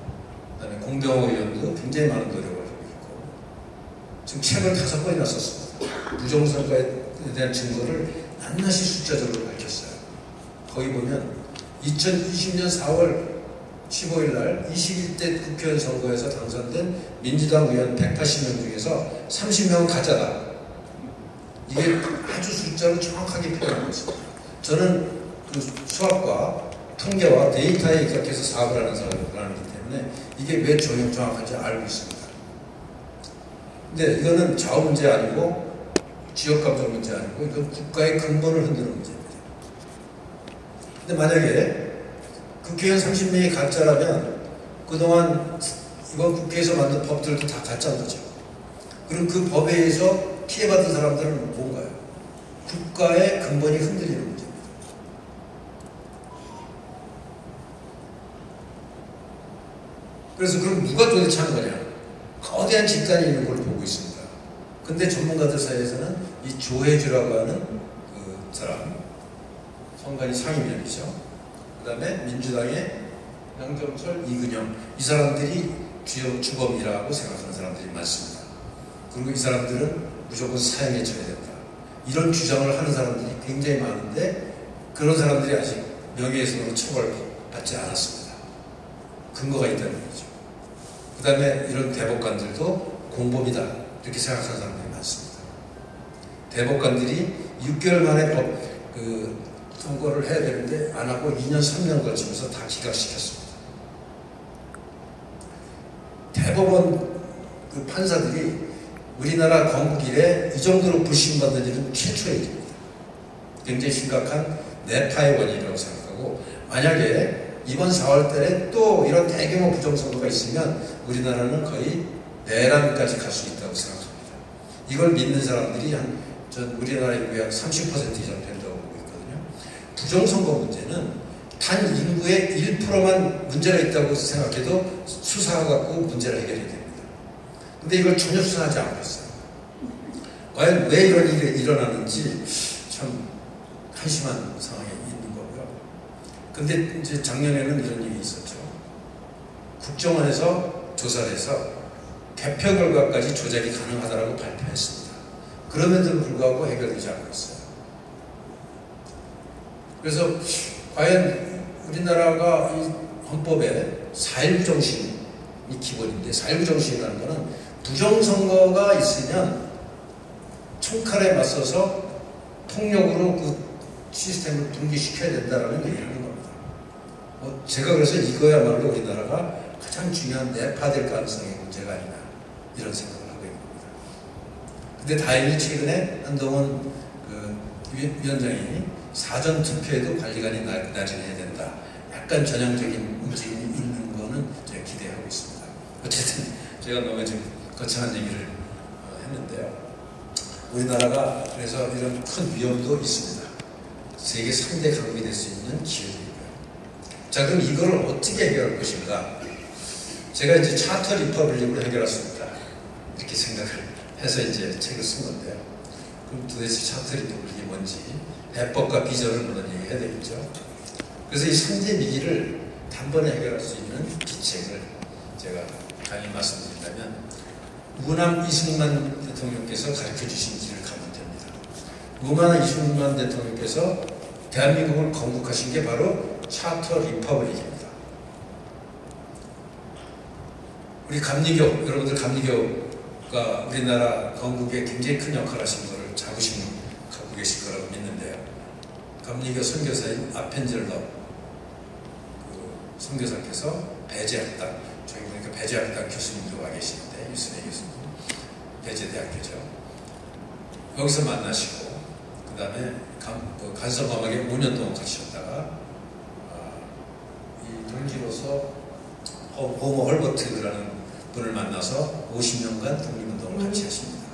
그 다음에 공병호 의원도 굉장히 많은 노력을 하고 있고 지금 책을 5번이나 썼습니다. 부정선거에 대한 증거를 낱낱이 숫자적으로 밝혔어요. 거기 보면 2020년 4월 15일 날 21대 국회의원 선거에서 당선된 민주당 의원 180명 중에서 30명은 가짜다. 이게 아주 숫자로 정확하게 표현한 것입니다. 저는 그 수학과 통계와 데이터에 입각해서 사업을 하는 사람이기 때문에 이게 왜 정확한지 알고 있습니다. 근데 이거는 좌우 문제 아니고 지역감정 문제 아니고 이건 국가의 근본을 흔드는 문제입니다. 근데 만약에 국회의원 30명이 가짜라면 그동안 이번 국회에서 만든 법들도 다 가짜인 거죠. 그럼 그 법에 의해서 피해받은 사람들은 뭔가요? 국가의 근본이 흔들리는 문제입니다. 그래서 그럼 누가 도대체 한 거냐? 거대한 집단이 있는 걸 보고 있습니다. 근데 전문가들 사이에서는 이 조혜주라고 하는 그 사람, 선관위 상임위원이죠. 그 다음에 민주당의 양정철, 이근영, 이 사람들이 주범이라고 생각하는 사람들이 많습니다. 그리고 이 사람들은 무조건 사형에 처해야 된다. 이런 주장을 하는 사람들이 굉장히 많은데 그런 사람들이 아직 명예훼손으로 처벌받지 않았습니다. 근거가 있다는 거죠. 그 다음에 이런 대법관들도 공범이다 이렇게 생각하는 사람들이 많습니다. 대법관들이 6개월 만에 선고를 해야 되는데 안 하고 2년 3년 걸치면서 다 기각시켰습니다. 대법원 판사들이 우리나라 건국 이래 이 정도로 불신받는 일은 최초의 일입니다. 굉장히 심각한 내파의 원인이라고 생각하고, 만약에 이번 4월 달에 또 이런 대규모 부정선거가 있으면 우리나라는 거의 내란까지 갈 수 있다고 생각합니다. 이걸 믿는 사람들이 전 우리나라 인구의 한 30% 이상 된다고 보고 있거든요. 부정선거 문제는 단 인구의 1%만 문제가 있다고 생각해도 수사해갖고 문제를 해결해야 됩니다. 근데 이걸 전혀 수사하지 않고 있어요. 과연 왜 이런 일이 일어나는지 참 한심한 상황에 있는 거고요. 근데 이제 작년에는 이런 일이 있었죠. 국정원에서 조사를 해서 개표 결과까지 조작이 가능하다고 발표했습니다. 그럼에도 불구하고 해결되지 않고 있어요. 그래서 과연 우리나라가 이 헌법에 4.19 정신이 기본인데, 4.19 정신이라는 것은 부정선거가 있으면 총칼에 맞서서 폭력으로 그 시스템을 붕괴시켜야 된다는 얘기를 하는 겁니다. 제가 그래서 이거야말로 우리나라가 가장 중요한 내파될 가능성의 문제가 아니냐 이런 생각을 하고 있는 겁니다. 근데 다행히 최근에 한동훈 위원장이 사전투표에도 관리관이 나중해야 된다, 약간 전향적인 움직임이 있는 거는 제가 기대하고 있습니다. 어쨌든 제가 너무 좀 거창한 얘기를 했는데요. 우리나라가 그래서 이런 큰 위험도 있습니다. 세계 3대 강국이 될 수 있는 기회이고요. 자, 그럼 이거를 어떻게 해결할 것인가? 제가 이제 차터 리퍼블릭으로 해결할 수 있다 이렇게 생각을 해서 이제 책을 쓴 건데요. 그럼 도대체 차터 리퍼블릭이 뭔지 해법과 비전을 물론 얘기해야 되겠죠. 그래서 이 3대 위기를 단번에 해결할 수 있는 비책을 제가 간단히 말씀드린다면, 무남 이승만 대통령께서 가르쳐주신 길을 가면 됩니다. 무남 이승만 대통령께서 대한민국을 건국하신 게 바로 차터 리퍼블릭입니다. 우리 감리교, 여러분들 감리교가 우리나라 건국에 굉장히 큰 역할을 하신 것을 자부심 갖고 계실 거라고 믿는데요. 감리교 선교사인 아펜젤러 선교사께서 배제학당, 저희 보니까 배제학당 교수님도 와 계시는데, 유순혜 교수님, 배제대학교죠. 여기서 만나시고, 그 다음에 간섭am하게 5년 동안 가셨다가 이 동지로서 호모 헐버트라는 분을 만나서 50년간 독립운동을 같이 하십니다.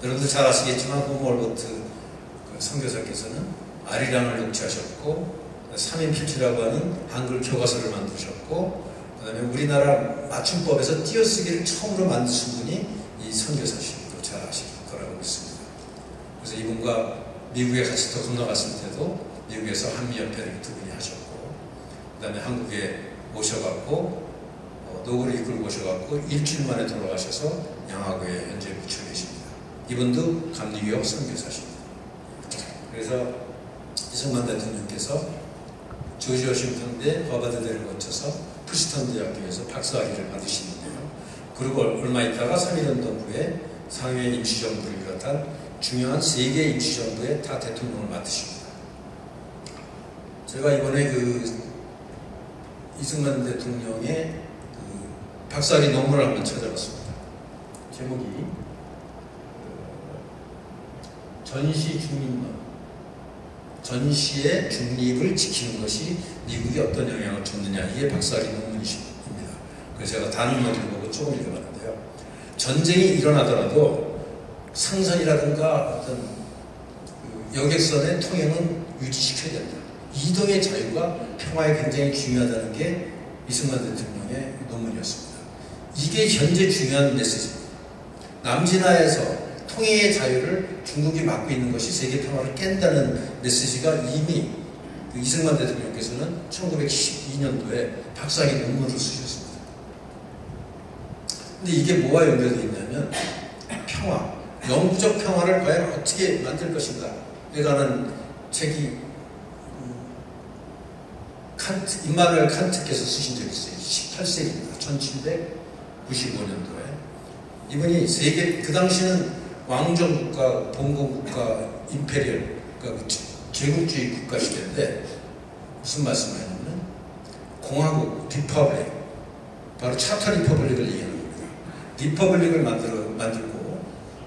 여러분들 잘 아시겠지만 호모 헐버트 선교사께서는 아리랑을 녹취하셨고, 3인필지라고 하는 한글 교과서를 만드셨고, 그 다음에 우리나라 맞춤법에서 띄어쓰기를 처음으로 만드신 분이 이 선교사시고 잘 아실 거라고 믿습니다. 그래서 이분과 미국에 같이 또 건너갔을 때도 미국에서 한미협회를 두 분이 하셨고, 그 다음에 한국에 모셔갖고 노구를 이끌고 오셔갖고 일주일 만에 돌아가셔서 양화구에 현재 묻혀 계십니다. 이분도 감리교 선교사십니다. 그래서 이승만 대통령께서 조지 워싱턴대 버버드대를 거쳐서 프리스턴 대학교에서 박사학위를 받으시는데요. 그리고 얼마 있다가 3.1운동 후에 상해 임시정부를 비롯한 중요한 세계 임시정부의 다 대통령을 맡으십니다. 제가 이번에 이승만 대통령의 박사학위 논문을 한번 찾아봤습니다. 제목이 전시 중립론, 전시의 중립을 지키는 것이 미국이 어떤 영향을 줬느냐, 이게 박사학위 논문입니다. 그래서 제가 단원문을 보고 조금 읽어봤는데요. 전쟁이 일어나더라도 상선이라든가 어떤 여객선의 통행은 유지시켜야 된다. 이동의 자유가 평화에 굉장히 중요하다는 게 이승만 대통령의 논문이었습니다. 이게 현재 중요한 메시지입니다. 남진하에서 통행의 자유를 중국이 막고 있는 것이 세계 평화를 깬다는 메시지가 이미 이승만 대통령께서는 1912년도에 박사학위 논문을 쓰셨습니다. 근데 이게 뭐와 연결되어 있냐면 평화, 영구적 평화를 과연 어떻게 만들 것인가에 관한 책이 임마누엘 칸트께서 쓰신 적이 있어요. 18세기입니다. 1795년도에. 이분이 세계, 그 당시는 왕정국가, 봉건국가, 임페리얼, 그러니까 제국주의 국가 시대인데 무슨 말씀을 하냐면 공화국, 리퍼블릭, 바로 차터 리퍼블릭을 얘기하는 겁니다. 리퍼블릭을 만들고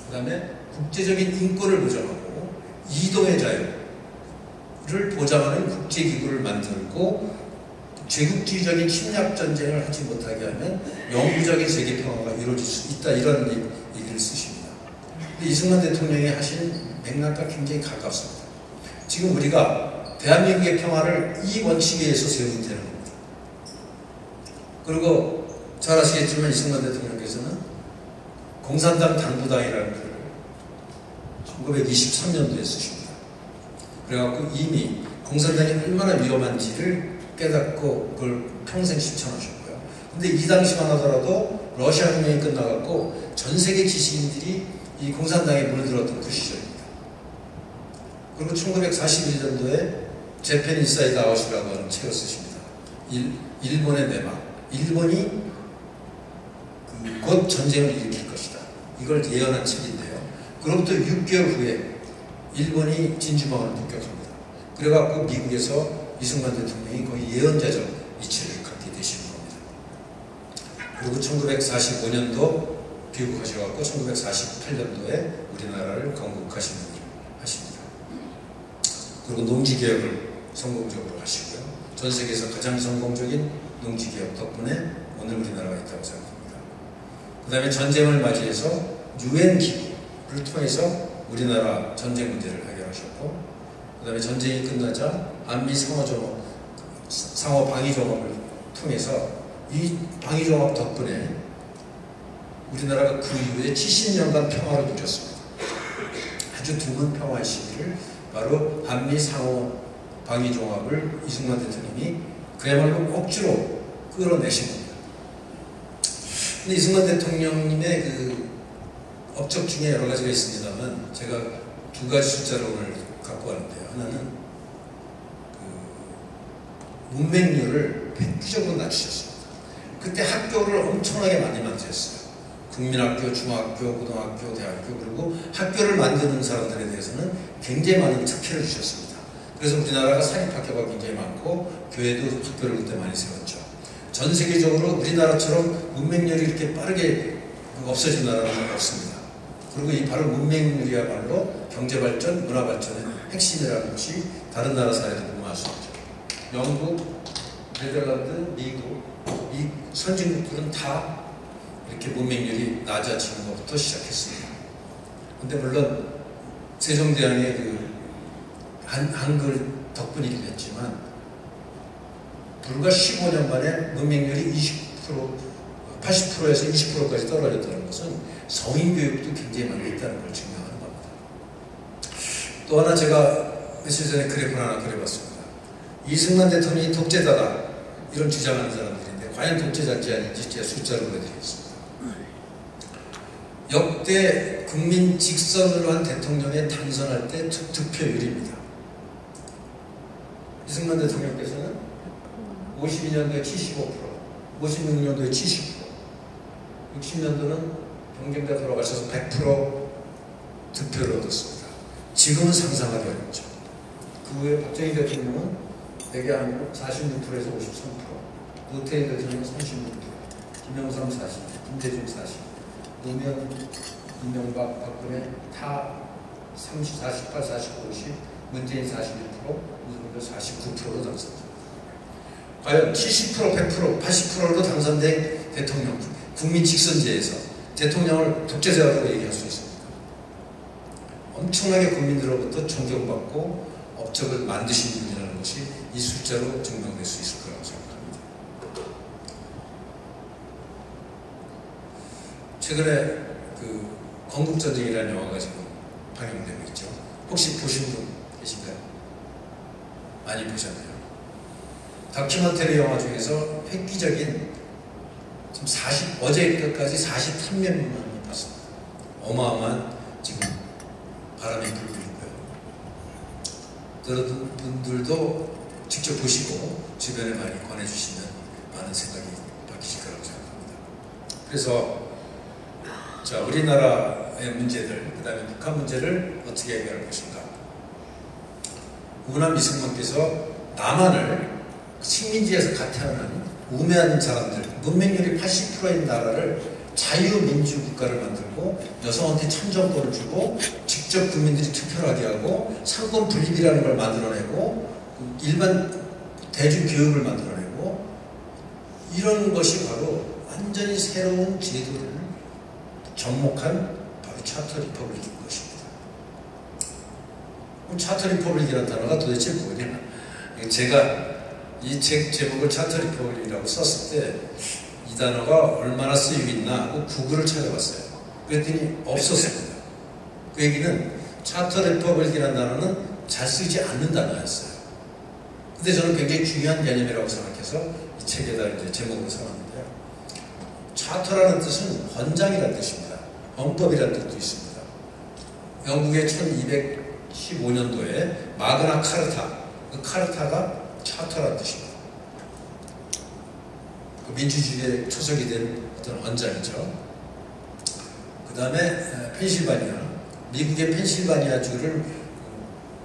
그 다음에 국제적인 인권을 보장하고 이동의 자유를 보장하는 국제기구를 만들고 제국주의적인 침략전쟁을 하지 못하게 하면 영구적인 세계평화가 이루어질 수 있다, 이런 얘기를 쓰십니다. 이승만 대통령이 하신 맥락과 굉장히 가깝습니다. 지금 우리가 대한민국의 평화를 이 원칙에 의해서 세우면 되는 겁니다. 그리고 잘 아시겠지만 이승만 대통령께서는 공산당 당부당이라는 글을 1923년도에 쓰십니다. 그래갖고 이미 공산당이 얼마나 위험한지를 깨닫고 그걸 평생 실천하셨고요. 근데 이 당시만 하더라도 러시아 혁명이 끝나갖고 전 세계 지식인들이 이 공산당에 물들었던 그 시절입니다. 그리고 1941년도에 재팬 인사이드 아웃이라고 하는 책을 쓰십니다. 일본의 내막. 일본이 곧 전쟁을 일으킬 것이다. 이걸 예언한 책인데요. 그로부터 6개월 후에 일본이 진주방을 폭격합니다. 그래갖고 미국에서 이승만 대통령이 거의 예언자적 위치를 갖게 되시는 겁니다. 그리고 1945년도 귀국하셔갖고 1948년도에 우리나라를 건국하시는 일을 하십니다. 그리고 농지개혁을 성공적으로 하시고요. 전 세계에서 가장 성공적인 농지개혁 덕분에 오늘 우리나라가 있다고 생각합니다. 그 다음에 전쟁을 맞이해서 UN 기구를 통해서 우리나라 전쟁 문제를 해결하셨고, 그 다음에 전쟁이 끝나자 한미 상호 방위종합을 통해서 이 방위종합 덕분에 우리나라가 그 이후에 70년간 평화를 누렸습니다. 아주 드문 평화의 시기를 바로 한미 상호 방위종합을 이승만 대통령이 그야말로 억지로 끌어내신 겁니다. 근데 이승만 대통령님의 그 업적 중에 여러 가지가 있습니다만 제가 두 가지 숫자를 오늘 갖고 왔는데요. 하나는 그 문맹률을 획기적으로 낮추셨습니다. 그때 학교를 엄청나게 많이 만드셨어요. 국민학교, 중학교, 고등학교, 대학교, 그리고 학교를 만드는 사람들에 대해서는 굉장히 많은 특혜를 주셨습니다. 그래서 우리나라가 사립학교가 굉장히 많고 교회도 학교를 그때 많이 세웠죠. 전 세계적으로 우리나라처럼 문맹률이 이렇게 빠르게 없어진 나라는 없습니다. 그리고 이 바로 문맹률이야말로 경제발전, 문화발전의 핵심이라는 것이 다른 나라 사례도 보면 알 수 있죠. 영국, 네덜란드, 미국, 이 선진국들은 다 이렇게 문맹률이 낮아지는 것부터 시작했습니다. 근데 물론 세종대왕의 그 한글 덕분이긴 했지만 불과 15년 만에 문맹률이 80%에서 20%까지 떨어졌다는 것은 성인교육도 굉장히 많이 있다는 걸 증명하는 겁니다. 또 하나 제가 며칠 전에 그래프를 하나 그려봤습니다. 이승만 대통령이 독재자다 이런 주장하는 사람들인데 과연 독재자인지 아닌지 제가 숫자로 보여드리겠습니다. 역대 국민 직선으로 한 대통령에 당선할 때 득표율입니다. 이승만 대통령께서는 52년도에 75%, 56년도에 70%, 60년도는 경쟁자 돌아가셔서 100% 득표를 얻었습니다. 지금은 상상하기 어렵죠. 그 후에 박정희 대통령은 대개 한 46%에서 53%, 노태우 대통령은 36%, 김영삼 40%, 김대중 40%, 노무현, 이명박, 박근혜 다 30, 48, 49, 50, 문재인 41%, 이승만 49%로 당선됩니다. 과연 70%, 100%, 80%로 당선된 대통령, 국민 직선제에서 대통령을 독재자라고 얘기할 수 있습니다. 엄청나게 국민들로부터 존경받고 업적을 만드신 분이라는 것이 이 숫자로 증명될 수 있을 거라고 생각합니다. 최근에 그 건국전쟁이라는 영화가 지금 방영되고 있죠. 혹시 보신 분 계신가요? 많이 보셨나요? 다큐멘터리 영화 중에서 획기적인 지금 어제까지 43명만이 봤습니다. 어마어마한 지금 바람이 불고 있고요. 여러분 분들도 직접 보시고 주변에 많이 권해주시면 많은 생각이 바뀌실 거라고 생각합니다. 그래서 자, 우리나라의 문제들, 그 다음에 북한 문제를 어떻게 해결할 것인가. 우남 이승만께서 남한을 식민지에서 갓 태어난 우매한 사람들, 문맹률이 80%인 나라를 자유민주 국가를 만들고 여성한테 참정권을 주고 직접 국민들이 투표를 하게 하고 상권 분립이라는 걸 만들어내고 일반 대중교육을 만들어내고 이런 것이 바로 완전히 새로운 제도를 접목한 바로 차터 리퍼블릭인 것입니다. 그럼 차터 리퍼블릭이라는 단어가 도대체 뭐냐? 제가 이 책 제목을 차터 리퍼블릭이라고 썼을 때 이 단어가 얼마나 쓰이고 있나 하고 구글을 찾아봤어요. 그랬더니 없었습니다. 그 얘기는 차터 리퍼블릭이라는 단어는 잘 쓰지 않는 단어였어요. 근데 저는 굉장히 중요한 개념이라고 생각해서 이 책에다 이제 제목을 써놨는데요. 차터라는 뜻은 헌장이라는 뜻입니다. 헌법이라는 뜻도 있습니다. 영국의 1215년도에 마그나 카르타, 그 카르타가 차터라는 뜻입니다. 그 민주주의의 초석이 된 어떤 헌장이죠. 그 다음에 펜실바니아, 미국의 펜실바니아주를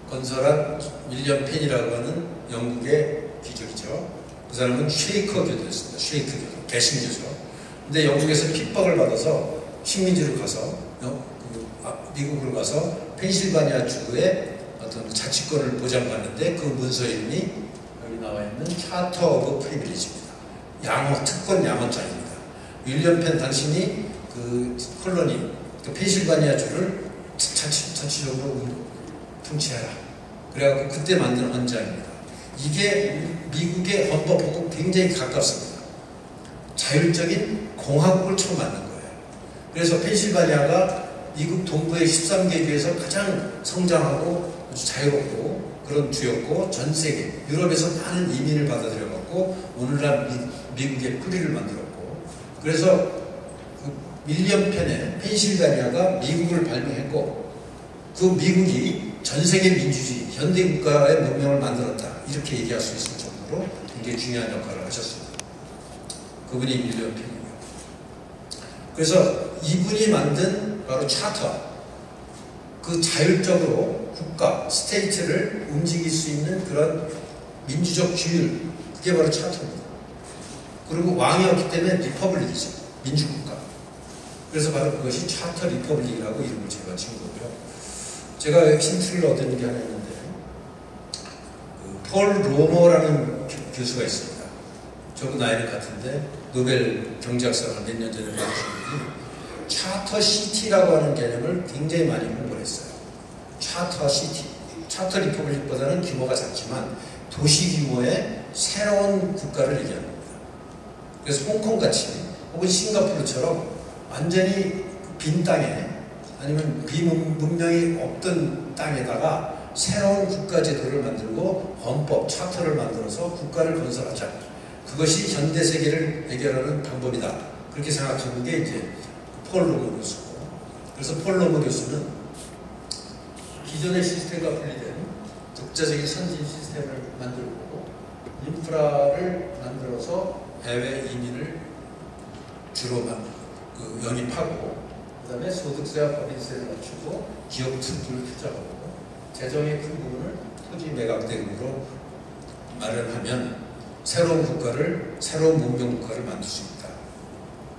건설한 윌리엄 펜이라고 하는 영국의 귀족이죠. 그 사람은 쉐이커 교도였습니다. 쉐이커 교도, 개신교죠. 근데 영국에서 핍박을 받아서 식민지로 가서 미국으로 가서 펜실바니아 주의 어떤 자치권을 보장받는데 그 문서 이름이 여기 나와 있는 차터 오브 프리빌리지입니다. 양호, 특권 양호장입니다. 윌리엄 펜 당신이 그 콜로니, 그 펜실바니아 주를 자치적으로 통치해라. 그래갖고 그때 만든 헌장입니다. 이게 미국의 헌법하고 굉장히 가깝습니다. 자율적인 공화국을 처음 만든 거예요. 그래서 펜실바니아가 미국 동부의 13개 주에서 가장 성장하고 아주 자유롭고 그런 주였고 전 세계 유럽에서 많은 이민을 받아들여갖고 오늘날 미국의 뿌리를 만들었고 그래서 그 윌리엄 펜의 펜실바니아가 미국을 발명했고 그 미국이 전 세계 민주주의 현대국가의 문명을 만들었다 이렇게 얘기할 수 있을 정도로 굉장히 중요한 역할을 하셨습니다. 그분이 윌리엄 펜이고요. 그래서 이분이 만든 바로 차터, 그 자율적으로 국가, 스테이트를 움직일 수 있는 그런 민주적 규율, 그게 바로 차터입니다. 그리고 왕이 없기 때문에 리퍼블릭이죠. 민주국가. 그래서 바로 그것이 차터 리퍼블릭이라고 이름을 제가 지은 거고요. 제가 힌트를 얻은 게 하나 있는데 폴 로머라는 교수가 있습니다. 저도 나이는 같은데 노벨 경제학상을 몇 년 전에 받으신 분이 차터 시티라고 하는 개념을 굉장히 많이 공부를 했어요. 차터 시티, 차터 리퍼블릭보다는 규모가 작지만 도시 규모의 새로운 국가를 얘기하는 겁니다. 그래서 홍콩같이 혹은 싱가포르처럼 완전히 빈 땅에 아니면 비문명이 없던 땅에다가 새로운 국가 제도를 만들고 헌법, 차터를 만들어서 국가를 건설하자. 그것이 현대 세계를 해결하는 방법이다. 그렇게 생각하는 게 이제 폴 로머 교수고. 그래서 폴 로머 교수는 기존의 시스템과 분리된 독자적인 선진 시스템을 만들고 인프라를 만들어서 해외 이민을 주로 영입하고 그 다음에 소득세와 법인세를 낮추고 기업 투자를 투자하고 재정의 큰 부분을 토지 매각 대금으로 마련하면 새로운 국가를, 새로운 문명 국가를 만들 수 있다.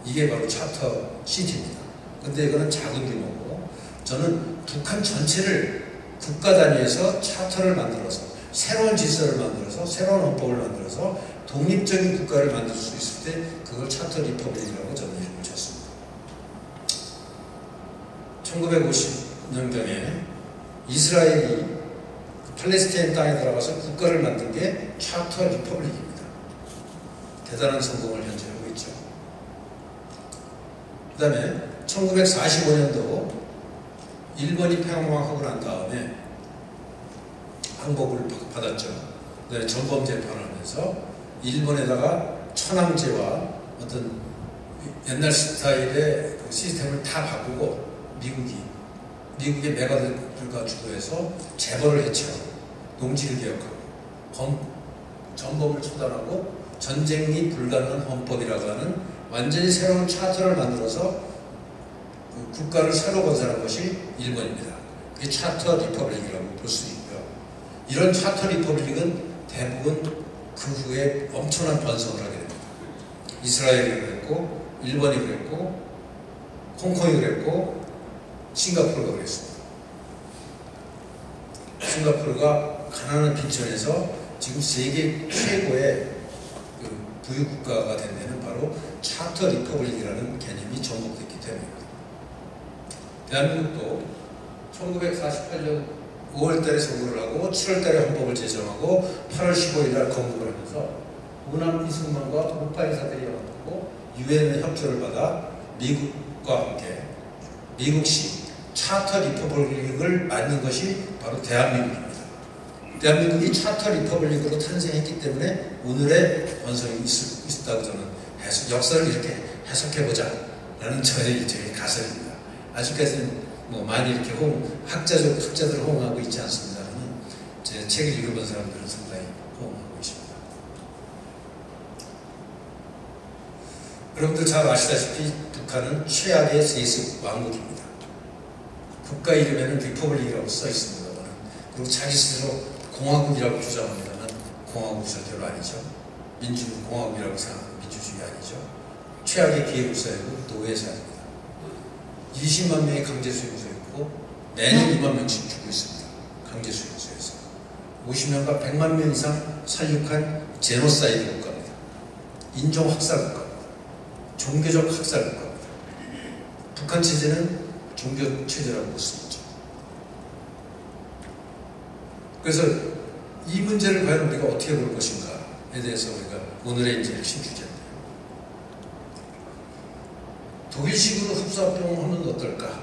이게 바로 차터 시티입니다. 근데 이거는 작은 규모고 저는 북한 전체를 국가 단위에서 차터를 만들어서 새로운 질서를 만들어서 새로운 헌법을 만들어서 독립적인 국가를 만들 수 있을 때 그걸 차터 리퍼블릭이라고 저는 이름을 줬습니다. 1950년경에 이스라엘이 팔레스타인 땅에 들어가서 국가를 만든 게 차터 리퍼블릭입니다. 대단한 성공을 현재 하고 있죠. 그 다음에 1945년도 일본이 평화하고 난 다음에 항복을 받았죠. 그 다음에 전범 재판을 하면서 일본에다가 천황제와 어떤 옛날 스타일의 그 시스템을 다 바꾸고 미국의 메가들과 주도해서 재벌을 해체하고 농지를 개혁하고 전범을 처단하고 전쟁이 불가능한 헌법이라고 하는 완전히 새로운 차터를 만들어서 그 국가를 새로 건설한 것이 일본입니다. 그게 차터 리퍼블릭이라고 볼 수 있고요. 이런 차터 리퍼블릭은 대부분 그 후에 엄청난 번성을 하게 됩니다. 이스라엘이 그랬고, 일본이 그랬고, 홍콩이 그랬고, 싱가포르가 그랬습니다. 싱가포르가 가난한 빈촌에서 지금 세계 최고의 그 부유국가가 된 데는 바로 차터 리퍼블릭이라는 개념이 접목됐기 때문입니다. 대한민국도 1948년 5월달에 선거를 하고 7월달에 헌법을 제정하고 8월 15일날 건국을 하면서 우남 이승만과 우파 인사들이 연합하고 유엔의 협조를 받아 미국과 함께 미국식 차터 리퍼블릭을 만든 것이 바로 대한민국입니다. 대한민국이 차터 리퍼블릭으로 탄생했기 때문에 오늘의 번성이 있었다고 저는 역사를 이렇게 해석해보자 라는 저의 일종의 가설입니다. 아직까지는 뭐 많이 이렇게 학자들을 호응하고 있지 않습니다만 제 책을 읽어본 사람들은 상당히 호응하고 있습니다. 여러분들 잘 아시다시피 북한은 최악의 세습 왕국입니다. 국가 이름에는 리퍼블릭이라고 써 있습니다만 그리고 자기 스스로 공화국이라고 주장합니다만 공화국 절대로 아니죠. 공화국이라고 생각하는 민주주의 아니죠. 최악의 기회국사회국 노예사입니다. 20만 명이 강제수용소에 있고 매년 2만 명씩 죽고 있습니다. 강제수용소에서 50년간 100만 명 이상 살육한 제노사이드 국가입니다. 인종학살 국가입니다. 종교적 학살 국가입니다. 북한 체제는 종교 체제라고 볼 수 있죠. 그래서 이 문제를 과연 우리가 어떻게 볼 것인가에 대해서 우리가 오늘의 이제 핵심 주제인데요. 독일식으로 흡수합병을 하면 어떨까?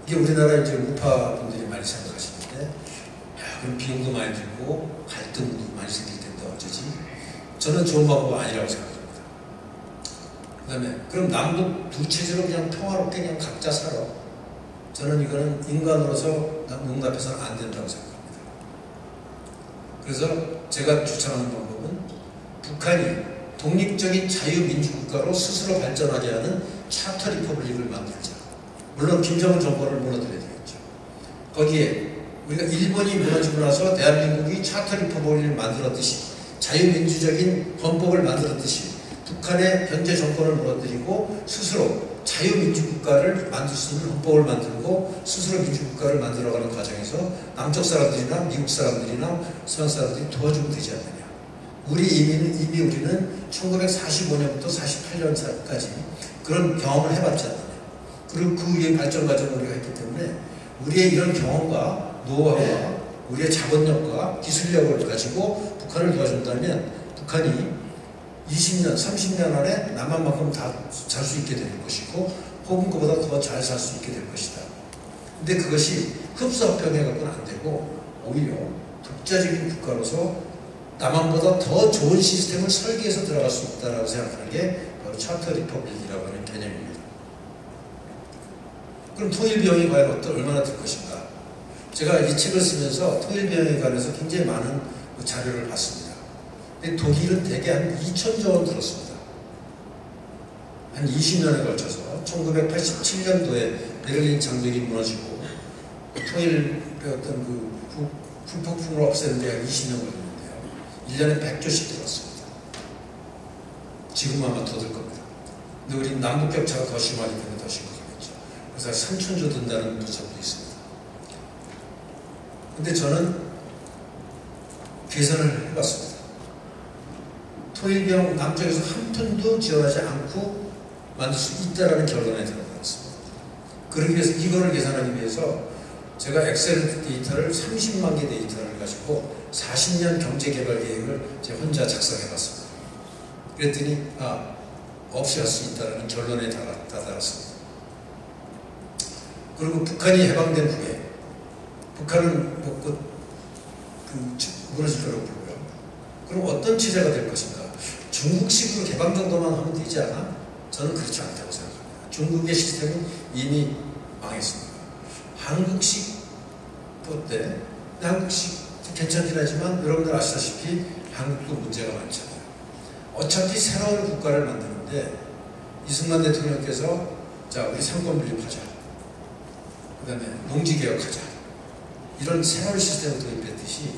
이게 우리나라 이제 우파 분들이 많이 생각하시는데, 야, 그럼 비용도 많이 들고 갈등도 많이 생길 텐데 어쩌지? 저는 좋은 방법 아니라고 생각합니다. 그 다음에 그럼 남북 두 체제로 그냥 평화롭게 그냥 각자 살아. 저는 이거는 인간으로서 용납해서는 안 된다고 생각합니다. 그래서 제가 주창하는 방법은 북한이 독립적인 자유민주국가로 스스로 발전하게 하는 차터 리퍼블릭을 만들자. 물론 김정은 정권을 무너뜨려야 되겠죠. 거기에 우리가 일본이 무너지고 나서 대한민국이 차터 리퍼블릭을 만들었듯이 자유민주적인 헌법을 만들었듯이 북한의 현재 정권을 무너뜨리고 스스로 자유민주국가를 만들 수 있는 헌법을 만들고 스스로 민주국가를 만들어가는 과정에서 남쪽 사람들이나 미국 사람들이나 서양 사람들이 도와주면 되지 않느냐. 이미 우리는 1945년부터 48년까지 그런 경험을 해봤지 않느냐. 그리고 그 위에 발전 과정을 우리가 했기 때문에 우리의 이런 경험과 노하우와 우리의 자본력과 기술력을 가지고 북한을 도와준다면 북한이 20년, 30년 안에 남한만큼 다 잘 수 있게 될 것이고 혹은 그보다 더 잘 살 수 있게 될 것이다. 근데 그것이 흡수합병해갖고는 안 되고 오히려 독자적인 국가로서 남한보다 더 좋은 시스템을 설계해서 들어갈 수 있다고 생각하는 게 바로 차터 리퍼블릭이라고 하는 개념입니다. 그럼 통일비용이 과연 얼마나 들 것인가? 제가 이 책을 쓰면서 통일비용에 관해서 굉장히 많은 자료를 봤습니다. 근데 독일은 대개 한 2천조 원 들었습니다. 한 20년에 걸쳐서 1987년도에 베를린 장벽이 무너지고 통일 어떤 그 후폭풍을 없애는데 한 20년 걸렸는데요. 1년에 100조씩 들었습니다. 지금 아마 더 들 겁니다. 근데 우리 남북 격차가 더 심하기 때문에 더 심각하겠죠. 그래서 3천조 든다는 분석도 있습니다. 근데 저는 계산을 해봤습니다. 통일비용 남쪽에서 한 푼도 지원하지 않고 만들 수 있다라는 결론에 들어갔습니다. 그러기 위해서 이거를 계산하기 위해서 제가 엑셀 데이터를 30만 개 데이터를 가지고 40년 경제개발 계획을 제가 혼자 작성해봤습니다. 그랬더니 없이 할 수 있다는 결론에 다다랐습니다. 그리고 북한이 해방된 후에 북한은 무너질 거라고 보고요. 그럼 어떤 체제가 될 것인가? 중국식으로 개방 정도만 하면 되지 않아? 저는 그렇지 않다고 생각합니다. 중국의 시스템은 이미 망했습니다. 한국식 어때? 한국식 괜찮긴 하지만 여러분들 아시다시피 한국도 문제가 많잖아요. 어차피 새로운 국가를 만드는데 이승만 대통령께서 자 우리 상권 분립하자, 그 다음에 농지개혁하자, 이런 새로운 시스템을 도입했듯이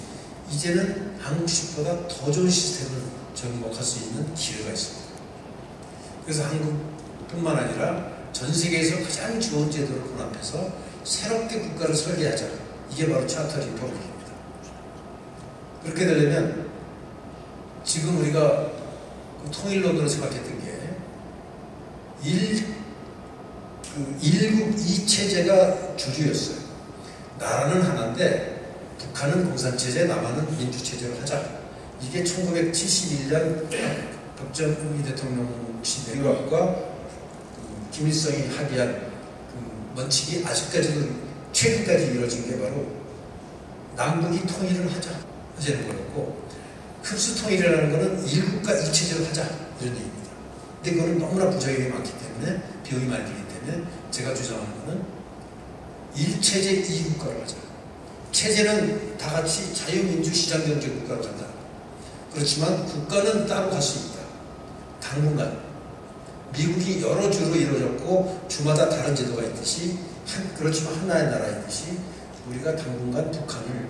이제는 한국식보다 더 좋은 시스템을 접목할 수 있는 기회가 있습니다. 그래서 한국뿐만 아니라 전 세계에서 가장 좋은 제도를 혼합해서 새롭게 국가를 설계하자. 이게 바로 차터 리퍼블릭입니다. 그렇게 되려면 지금 우리가 그 통일론으로 생각했던 게 일국 이체제가 주류였어요. 나라는 하나인데 북한은 공산체제, 남한은 민주체제로 하자. 이게 1971년 박정희 대통령 시대와 김일성이 합의한 그 원칙이 아직까지도 최근까지 이루어진 게 바로 남북이 통일을 하자 하자는 거였고, 흡수 통일이라는 것은 일국가 이체제로 하자 이런 얘기입니다. 근데 그거는 너무나 부작용이 많기 때문에, 비용이 많이 들기 때문에 제가 주장하는 것은 일체제 이국가로 하자. 체제는 다 같이 자유민주 시장경제 국가로 간다. 그렇지만 국가는 따로 갈 수 있다. 당분간 미국이 여러 주로 이루어졌고 주마다 다른 제도가 있듯이 그렇지만 하나의 나라이듯이 우리가 당분간 북한을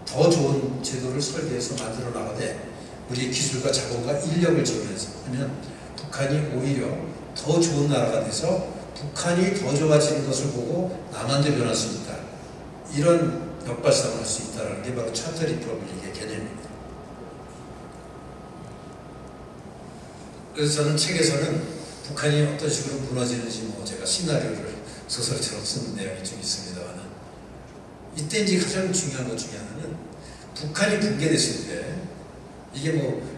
더 좋은 제도를 설계해서 만들어 나가되 우리의 기술과 자본과 인력을 지원해서 하면 북한이 오히려 더 좋은 나라가 돼서 북한이 더 좋아지는 것을 보고 남한도 변할 수 있다. 이런 역발상을 할 수 있다는 게 바로 차터 리퍼블릭의 개념입니다. 그래서 저는 책에서는 북한이 어떤 식으로 무너지는지 제가 시나리오를 소설처럼 쓴 내용이 좀 있습니다만, 이때 이제 가장 중요한 것 중에 하나는 북한이 붕괴됐을 때 이게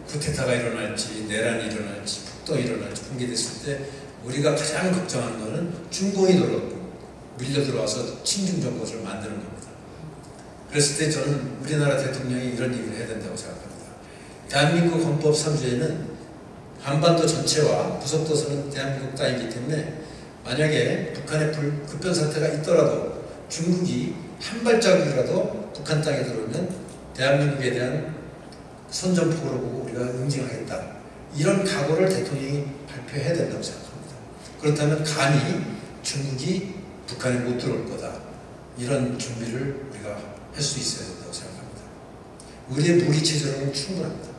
쿠데타가 일어날지 내란이 일어날지 폭동이 일어날지 붕괴됐을 때 우리가 가장 걱정하는 것은 중공이 밀려 들어와서 친중 정권을 만드는 겁니다. 그랬을 때 저는 우리나라 대통령이 이런 얘기를 해야 된다고 생각합니다. 대한민국 헌법 3조에는 한반도 전체와 부속도서는 대한민국 땅이기 때문에 만약에 북한의 급변 사태가 있더라도 중국이 한 발자국이라도 북한 땅에 들어오면 대한민국에 대한 선전포고로 보고 우리가 응징하겠다. 이런 각오를 대통령이 발표해야 된다고 생각합니다. 그렇다면 감히 중국이 북한에 못 들어올 거다. 이런 준비를 우리가 할 수 있어야 된다고 생각합니다. 우리의 무기체제로는 충분합니다.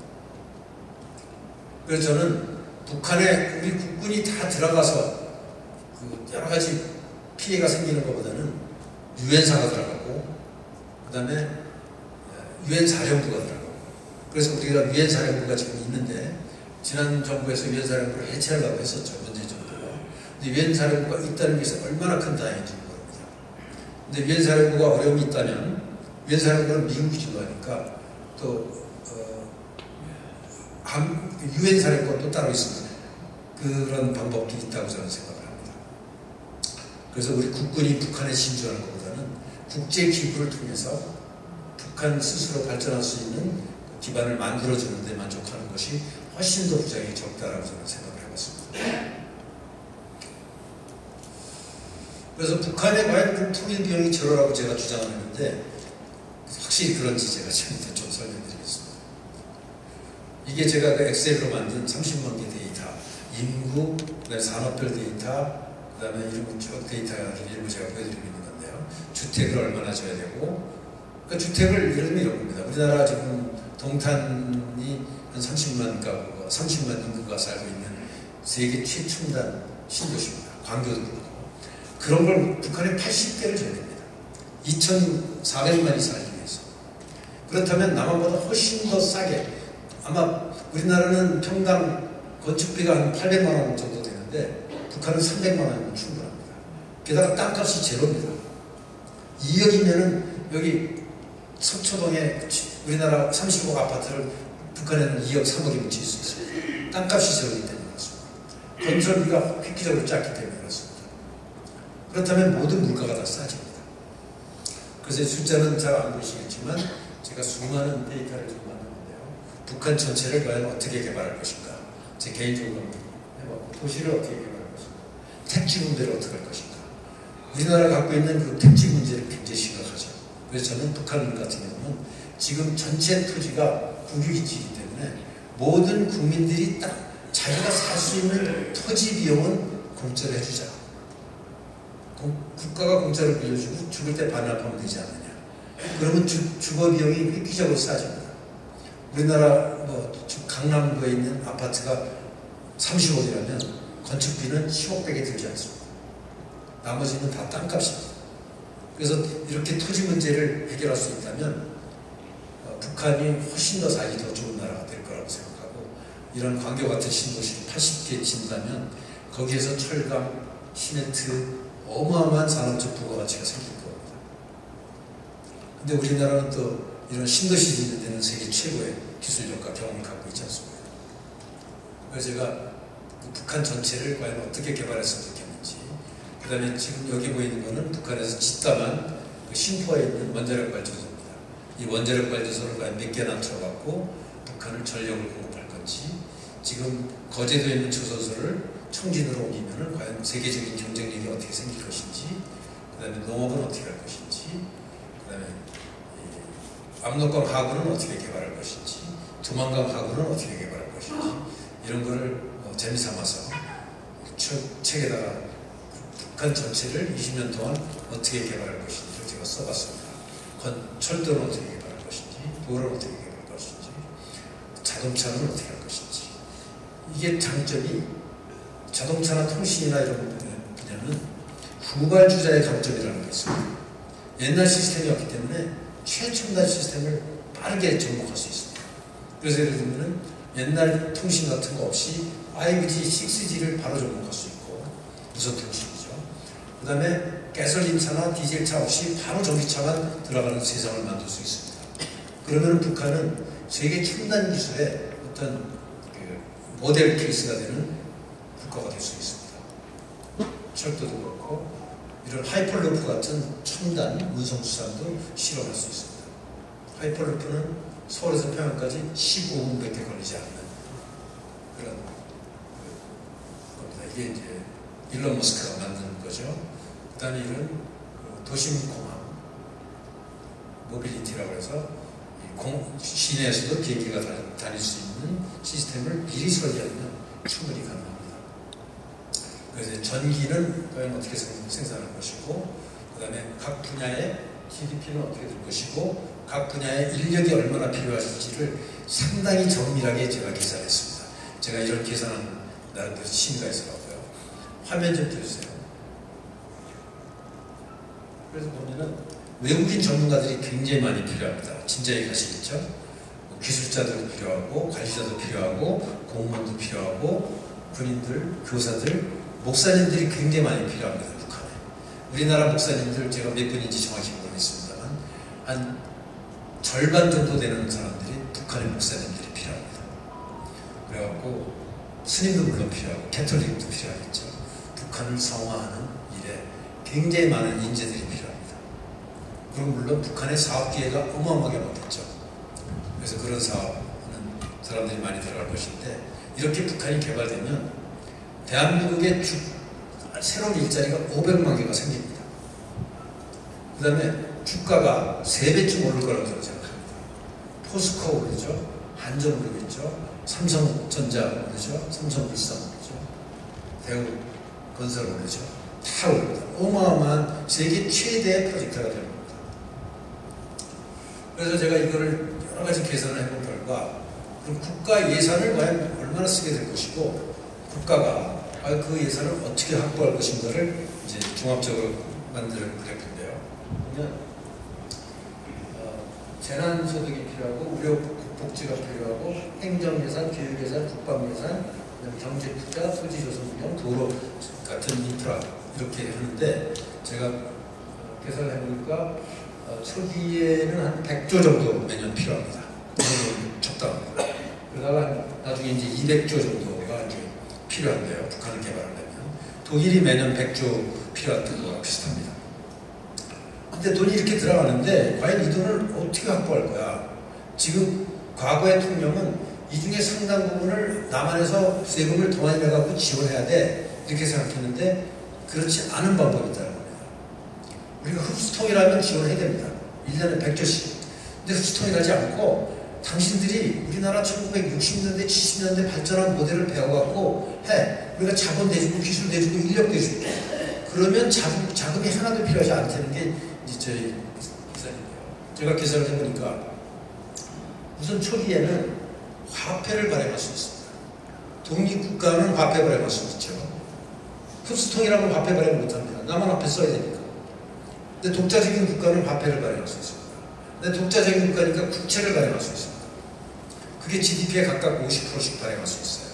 그래서 저는 북한에 우리 국군이 다 들어가서 여러 가지 피해가 생기는 것보다는 유엔사가 들어가고 그 다음에 유엔사령부가 들어가고, 그래서 우리가 유엔사령부가 지금 있는데 지난 정부에서 유엔사령부를 해체하려고 했었죠. 문제 정부가. 근데 유엔사령부가 있다는 것이 얼마나 큰 다행인지 모릅니다. 근데 유엔사령부가 어려움이 있다면 유엔사령부는 미국이 주도하니까 또 유엔사령부가 또 따로 있습니다. 그런 방법도 있다고 저는 생각을 합니다. 그래서 우리 국군이 북한에 진주하는 것보다는 국제 기구를 통해서 북한 스스로 발전할 수 있는 기반을 만들어주는 데 만족하는 것이 훨씬 더 부작용이 적다라고 저는 생각을 해봤습니다. 그래서 북한의 과연 통일 비용이 저러라고 제가 주장을 했는데 확실히 그런지 제가 지금부터 좀 설명드리겠습니다. 이게 제가 그 엑셀로 만든 30만 개 데이터, 인구, 그다음에 산업별 데이터, 그 다음에 이런 쭉 데이터를 일부 제가 보여드리고 있는 건데요. 주택을 얼마나 줘야 되고, 그 주택을 예를 들면 이런 겁니다. 우리나라 지금 동탄이 한 30만 가구가, 30만 인구가 살고 있는 세계 최첨단 신도시입니다. 광교도 그렇고. 그런 걸 북한에 80대를 줘야 됩니다. 2,400만이 살기 위해서. 그렇다면 남한보다 훨씬 더 싸게, 아마 우리나라는 평당 건축비가 한 800만 원 정도 되는데 북한은 300만 원이면 충분합니다. 게다가 땅값이 제로입니다. 2억이면은 여기 서초동에 우리나라 30억 아파트를 북한에는 2억, 3억이면 지을 수 있습니다. 땅값이 제로이기 때문에 그렇습니다. 건설비가 획기적으로 작기 때문에 그렇습니다. 그렇다면 모든 물가가 다 싸집니다. 그래서 숫자는 잘 안 보시겠지만 제가 수많은 데이터를 좀 만들었는데요. 북한 전체를 과연 어떻게 개발할 것인가, 제 개인적으로 해봤고, 도시를 어떻게 개발할 것인가, 택지 분배를 어떻게 할 것인가. 우리나라가 갖고 있는 그 택지 문제는 굉장히 심각하죠. 그래서 저는 북한 같은 경우는 지금 전체 토지가 국유기지이기 때문에 모든 국민들이 딱 자기가 살 수 있는 토지 비용은 공짜로 해주자. 국가가 공짜로 빌려주고 죽을 때 반납하면 되지 않느냐. 그러면 주거 비용이 획기적으로 싸집니다. 우리나라 강남구에 있는 아파트가 30억이라면 건축비는 10억밖에 들지 않습니다. 나머지는 다 땅값입니다. 그래서 이렇게 토지 문제를 해결할 수 있다면 북한이 훨씬 더 살기 더 좋은 나라가 될 거라고 생각하고, 이런 광교 같은 신도시를 80개 짓는다면 거기에서 철강, 시멘트, 어마어마한 산업적 부가가치가 생길 겁니다. 근데 우리나라는 또 이런 신도시 짓는 데는 세계 최고의 기술력과 경험을 갖고 있지 않습니까? 그래서 제가 북한 전체를 과연 어떻게 개발했으면 좋겠는지, 그 다음에 지금 여기 보이는 거는 북한에서 짓다만 그 신포에 있는 원자력 발전소입니다. 이 원자력 발전소를 과연 몇 개나 틀어갖고 북한을 전력을 공급할 건지, 지금 거제도에 있는 조선소를 청진으로 옮기면 과연 세계적인 경쟁력이 어떻게 생길 것인지, 그 다음에 농업은 어떻게 할 것인지, 그 다음에 압록강 하구는 어떻게 개발할 것인지, 두만강 하구는 어떻게 개발할 것인지, 이런 거를 재미삼아서 책에다가 북한 전체를 20년 동안 어떻게 개발할 것인지를 제가 써봤습니다. 철도는 어떻게 개발할 것인지, 도로는 어떻게 개발할 것인지, 자동차는 어떻게 할 것인지. 이게 장점이 자동차나 통신이나 이런 분야는 후발주자의 강점이라는 게 있습니다. 옛날 시스템이었기 때문에 최첨단 시스템을 빠르게 접목할 수 있습니다. 그래서 예를 들면 옛날 통신 같은 거 없이 5G, 6G를 바로 접목할 수 있고, 무선 통신이죠. 그 다음에 가솔린차나 디젤차 없이 바로 전기차만 들어가는 세상을 만들 수 있습니다. 그러면 북한은 세계 첨단 기술의 어떤 모델 케이스가 되는 국가가 될 수 있습니다. 철도도 그렇고 이런 하이퍼루프 같은 첨단 운송수단도 실험할 수 있습니다. 하이퍼루프는 서울에서 평양까지 15분밖에 걸리지 않는 그런 겁니다. 이게 이제 일론 머스크가 만든 거죠. 그 다음에 이런 도심공항 모빌리티라고 해서 시내에서도 비행기가 다닐 수 있는 시스템을 미리 설계하면 충분히 가능합니다. 그래서 전기는 과연 어떻게 생산할 것이고, 그 다음에 각 분야의 GDP는 어떻게 될 것이고, 각 분야의 인력이 얼마나 필요할지를 상당히 정밀하게 제가 계산했습니다. 제가 이런 계산은 나름대로 취미가 있어가고요. 화면 좀 띄워주세요. 그래서 보면은 외국인 전문가들이 굉장히 많이 필요합니다. 진작에 가시겠죠? 기술자도 필요하고, 관리자도 필요하고, 공무원도 필요하고, 군인들, 교사들, 목사님들이 굉장히 많이 필요합니다. 북한에. 우리나라 목사님들 제가 몇 분인지 정확히 모르겠습니다만 한 절반 정도 되는 사람들이 북한의 목사님들이 필요합니다. 그래갖고 스님도 물론 필요하고 캐톨릭도 필요하겠죠. 북한을 성화하는 일에 굉장히 많은 인재들이 필요합니다. 그럼 물론 북한의 사업 기회가 어마어마하게 많겠죠. 그래서 그런 사업은 사람들이 많이 들어갈 것인데, 이렇게 북한이 개발되면 대한민국의 새로운 일자리가 500만 개가 생깁니다. 그 다음에 주가가 3배쯤 오를 거라고 저는 생각합니다. 포스코 오르죠. 한전 오르겠죠. 삼성전자 오르죠. 삼성물산 오르죠. 대우건설 오르죠. 다 오릅니다. 어마어마한 세계 최대의 프로젝트가 될 겁니다. 그래서 제가 이거를 여러 가지 계산을 해본 결과, 그럼 국가 예산을 과연 얼마나 쓰게 될 것이고, 국가가 그 예산을 어떻게 확보할 것인가를 이제 종합적으로 만드는 그래프인데요. 보면 재난소득이 필요하고, 의료복지가 필요하고, 행정예산, 교육예산, 국방예산, 경제투자, 토지조성비용, 도로 같은 인프라 이렇게 하는데, 제가 계산을 해보니까 초기에는 한 100조 정도 매년 필요합니다. 적당합니다. 그러다가 나중에 이제 200조 정도가 이제 필요한데요. 북한을 개발하려면. 독일이 매년 100조 필요했던 거와 비슷합니다. 근데 돈이 이렇게 들어가는데 과연 이 돈을 어떻게 확보할 거야? 지금 과거의 통념은 이 중에 상당 부분을 남한에서 세금을 더 많이 내갖고 지원해야 돼, 이렇게 생각했는데 그렇지 않은 방법이 있다는 겁니다. 우리가 흡수통이라면 지원해야 됩니다. 1년에 100조씩. 근데 흡수통일하지 않고 당신들이 우리나라 1960년대, 70년대 발전한 모델을 배워갖고 해. 우리가 자본 내주고 기술 내주고 인력 내주고. 그러면 자금이 하나도 필요하지 않다는 게 이제 저희 계산이에요. 제가 계산을 해보니까 우선 초기에는 화폐를 발행할 수 있습니다. 독립국가는 화폐 발행할 수 있죠. 흡수통이라면 화폐 발행 못합니다. 남한 화폐 써야 되니까. 근데 독자적인 국가는 화폐를 발행할 수 있습니다. 근데 독자적인 국가니까 국채를 발행할 수 있습니다. 그게 GDP에 각각 50%씩 발행할 수 있어요.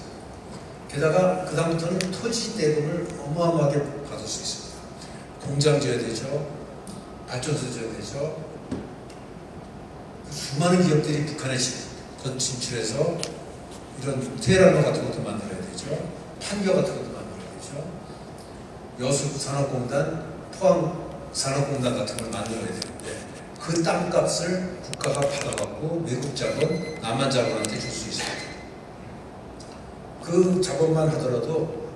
게다가 그 다음부터는 토지 대금을 어마어마하게 받을 수 있습니다. 공장 지어야 되죠. 발전소 지어야 되죠. 수많은 기업들이 북한에 진출해서 이런 테헤란로 같은 것도 만들어야 되죠. 판교 같은 것도 만들어야 되죠. 여수 산업공단, 포항 산업공단 같은 걸 만들어야 되는데 그 땅값을 국가가 받아갖고 외국 자본, 남한 자본한테 줄 수 있습니다. 그 자본만 하더라도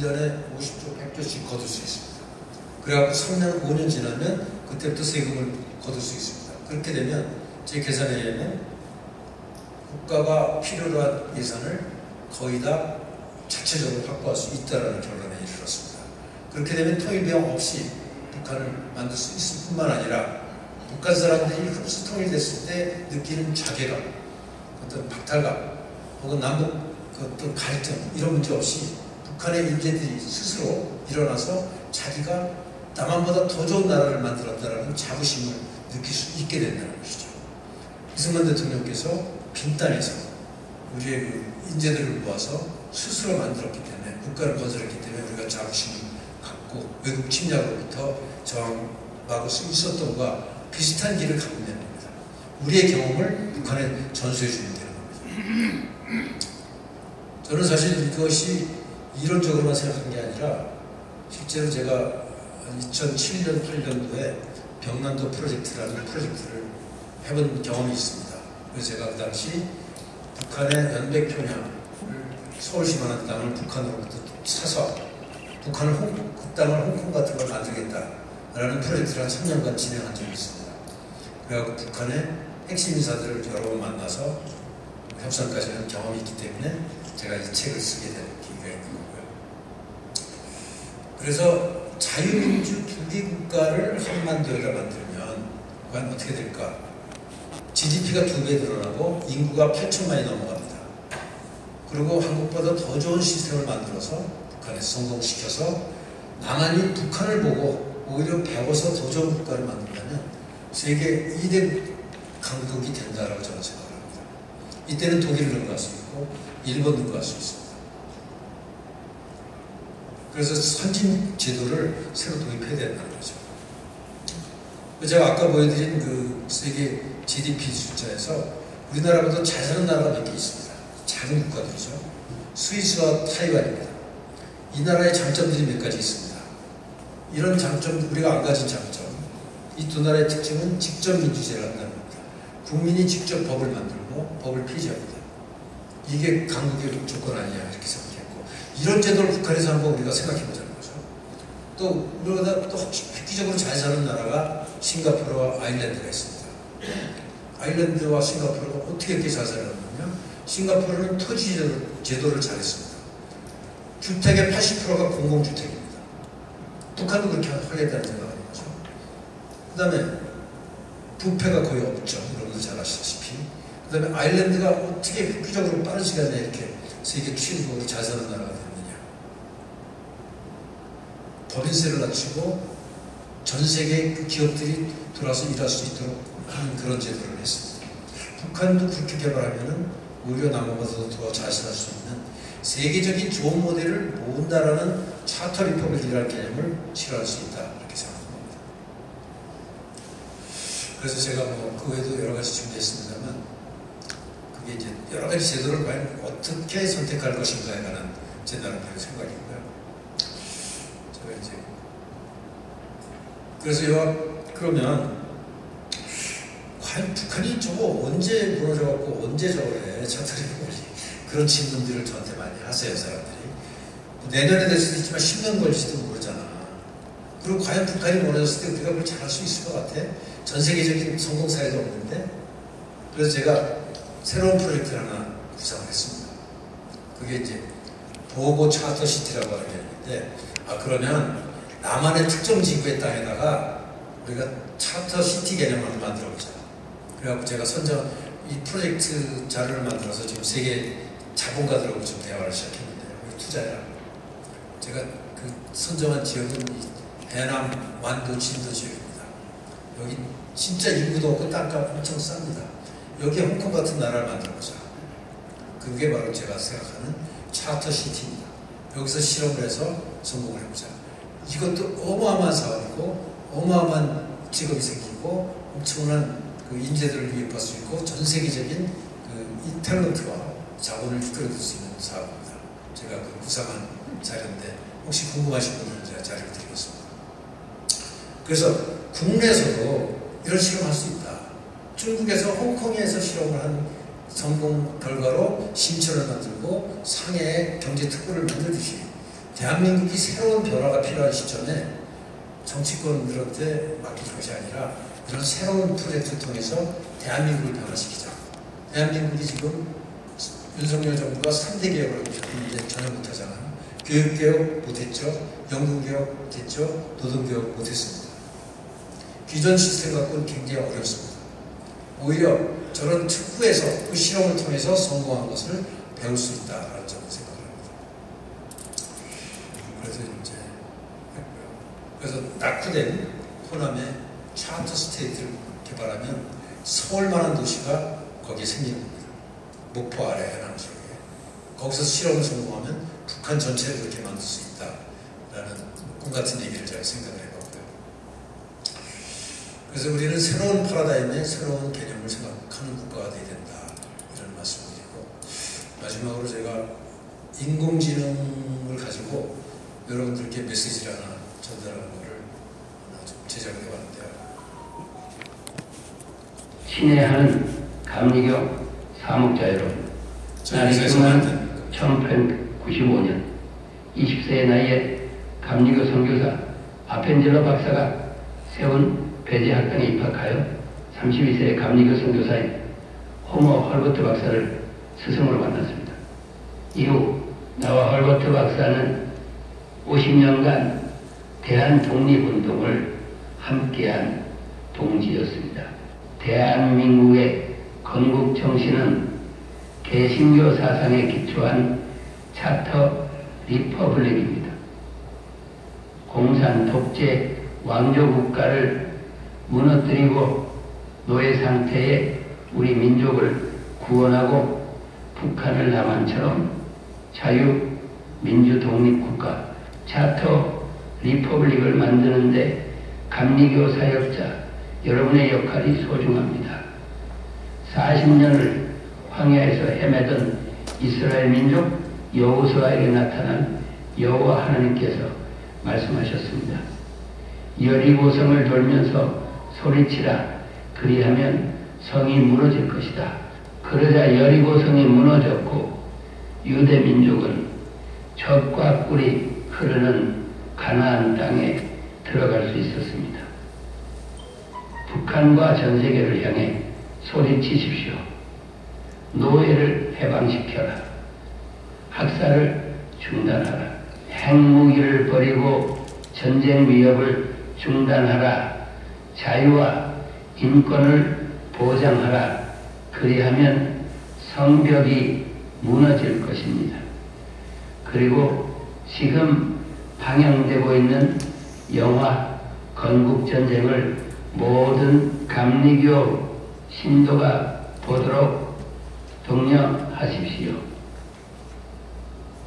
1년에 50조, 100조씩 거둘 수 있습니다. 그래갖고 3년, 5년 지나면 그때부터 세금을 거둘 수 있습니다. 그렇게 되면 제 계산에 의하면 국가가 필요로 한 예산을 거의 다 자체적으로 확보할 수 있다는 결론에 이르렀습니다. 그렇게 되면 통일비용 없이 북한을 만들 수 있을 뿐만 아니라 북한 사람들이 흡수 통일됐을 때 느끼는 자괴감, 어떤 박탈감, 혹은 남북 어떤 갈등 이런 문제 없이 북한의 인재들이 스스로 일어나서 자기가 남한보다 더 좋은 나라를 만들었다는 자부심을 느낄 수 있게 된다는 것이죠. 이승만 대통령께서 빈 땅에서 우리의 그 인재들을 모아서 스스로 만들었기 때문에 국가를 건설했기 때문에 우리가 자부심을 갖고 외국 침략으로부터 저항하고 수 있었던 것과 비슷한 길을 가고 있는 겁니다. 우리의 경험을 북한에 전수해 주면 되는 겁니다. 저는 사실 이것이 이론적으로만 생각한 게 아니라 실제로 제가 2007년, 8년도에 병난도 프로젝트라는 프로젝트를 해본 경험이 있습니다. 그래서 제가 그 당시 북한의 연백평양을 서울시만한 땅을 북한으로부터 사서 북한을 그 땅을 홍콩 같은 걸 만들겠다라는 프로젝트를 한 3년간 진행한 적이 있습니다. 그래갖고 북한의 핵심 인사들을 여러 번 만나서 협상까지 한 경험이 있기 때문에 제가 이 책을 쓰게 된 계기가 있는 거고요. 그래서 자유민주 두 개 국가를 한반도에다 만들면 과연 어떻게 될까? GDP가 2배 늘어나고 인구가 8천만이 넘어갑니다. 그리고 한국보다 더 좋은 시스템을 만들어서 북한에서 성공시켜서 남한이 북한을 보고 오히려 배워서 더 좋은 국가를 만든다면 세계 2대 강국이 된다라고 저는 생각합니다. 이때는 독일을 능가할 수 있고 일본 능가할 수 있습니다. 그래서 선진 제도를 새로 도입해야 된다는 거죠. 제가 아까 보여드린 그 세계 GDP 숫자에서 우리나라보다 잘 사는 나라가 몇 개 있습니다. 작은 국가들이죠. 스위스와 타이완입니다. 이 나라의 장점들이 몇 가지 있습니다. 이런 장점, 우리가 안 가진 장점. 이 두 나라의 특징은 직접 민주제를 한다는 겁니다. 국민이 직접 법을 만들고 법을 폐지합니다. 이게 강국의 조건 아니냐 이렇게 생각했고, 이런 제도를 북한에서 한번 우리가 생각해보자는 거죠. 또 우리보다 또 획기적으로 잘 사는 나라가 싱가포르와 아일랜드가 있습니다. 아일랜드와 싱가포르가 어떻게 이렇게 잘 살았냐면 싱가포르는 토지 제도를 잘했습니다. 주택의 80%가 공공주택입니다. 북한도 그렇게 하겠다는 생각하는 거죠. 그 다음에 부패가 거의 없죠. 여러분들 잘 아시다시피. 그 다음에 아일랜드가 어떻게 획기적으로 빠른 시간에 이렇게 세계 최고로 잘 사는 나라가 됐느냐. 법인세를 낮추고 전 세계 그 기업들이 돌아서 일할 수 있도록 하는 그런 제도를 했습니다. 북한도 그렇게 개발하면 오히려 남한보다 더 잘 살 수 있는 세계적인 좋은 모델을 모은다라는 차터 리퍼블릭이라는 개념을 실현할 수 있다. 이렇게 생각합니다. 그래서 제가 그 외에도 여러 가지 준비했습니다만 그게 이제 여러 가지 제도를 과연 어떻게 선택할 것인가에 관한 제 나름대로 생각이고요. 제가 이제 그래서 그러면 과연 북한이 저거 언제 무너져갖고 언제 저래 차터 리퍼블릭 그런 질문들을 저한테 많이 하세요, 사람들이. 내년에 될 수도 있지만 10년 걸릴지도 모르잖아. 그리고 과연 북한이 원해줬을 때 우리가 그걸 잘할 수 있을 것 같아? 전 세계적인 성공 사례도 없는데. 그래서 제가 새로운 프로젝트를 하나 구상을 했습니다. 그게 이제 보고 차터 시티라고 하는 게 있는데, 그러면 남한의 특정 지구의 땅에다가 우리가 차터 시티 개념을 한번 만들어보자. 그래갖고 제가 이 프로젝트 자료를 만들어서 지금 세계 자본가들하고 좀 대화를 시작했는데요. 우리 투자해라. 제가 그 선정한 지역은 이 해남 완도 진도 지역입니다. 여기 진짜 인구도 없고 땅값 엄청 쌉니다. 여기에 홍콩 같은 나라를 만들어보자. 그게 바로 제가 생각하는 차터 시티입니다. 여기서 실험을 해서 성공을 해보자. 이것도 어마어마한 사업이고 어마어마한 직업이 생기고 엄청난 그 인재들을 유입할 수 있고 전 세계적인 그 탤런트와 자본을 이끌어낼 수 있는 사업입니다. 제가 그 구상한 자료인데 혹시 궁금하신 분들은 제가 자료를 드리겠습니다. 그래서 국내에서도 이런 실험을 할 수 있다. 중국에서 홍콩에서 실험을 한 성공 결과로 신천을 만들고 상해에 경제특구를 만들듯이 대한민국이 새로운 변화가 필요한 시점에 정치권들한테 맡길 것이 아니라 이런 새로운 프로젝트를 통해서 대한민국을 변화시키자. 대한민국이 지금 윤석열 정부가 3대 개혁을 하고 싶은데 전혀 못하잖아요. 교육개혁 못했죠. 연금개혁 못했죠. 노동개혁 못했습니다. 기존 시스템 갖고는 굉장히 어렵습니다. 오히려 저런 특구에서 그 실험을 통해서 성공한 것을 배울 수 있다라는 점을 생각합니다. 그래서 이제 했고요. 그래서 낙후된 호남의 차터 스테이트를 개발하면 서울만한 도시가 거기에 생기는 겁니다. 목포 아래 해남 지역에. 거기서 실험을 성공하면 북한 전체를 그렇게 만들 수 있다라는 꿈 같은 얘기를 제가 생각을 해봤고요. 그래서 우리는 새로운 파라다임에 새로운 개념을 생각하는 국가가 되어야 된다. 이런 말씀을 드리고, 마지막으로 제가 인공지능을 가지고 여러분들께 메시지를 하나 전달하는 것을 좀 제작을 해봤는데요. 친애하는 감리교 사목자 여러분, 나는 1895년 20세의 나이에 감리교 선교사 아펜젤러 박사가 세운 배제학당에 입학하여 32세의 감리교 선교사인 호머 헐버트 박사를 스승으로 만났습니다. 이후 나와 헐버트 박사는 50년간 대한 독립운동을 함께한 동지였습니다. 대한민국의 건국 정신은 개신교 사상에 기초한 차터 리퍼블릭입니다. 공산 독재 왕조 국가를 무너뜨리고 노예 상태의 우리 민족을 구원하고 북한을 남한처럼 자유 민주 독립국가 차터 리퍼블릭을 만드는데 감리교 사역자 여러분의 역할이 소중합니다. 40년을 황야에서 헤매던 이스라엘 민족 여호수아에게 나타난 여호와 하나님께서 말씀하셨습니다. 여리고성을 돌면서 소리치라. 그리하면 성이 무너질 것이다. 그러자 여리고성이 무너졌고 유대 민족은 젖과 꿀이 흐르는 가나안 땅에 들어갈 수 있었습니다. 북한과 전 세계를 향해 소리치십시오. 노예를 해방시켜라. 학살을 중단하라. 핵무기를 버리고 전쟁 위협을 중단하라. 자유와 인권을 보장하라. 그리하면 성벽이 무너질 것입니다. 그리고 지금 방영되고 있는 영화 건국전쟁을 모든 감리교 신도가 보도록 독려하십시오.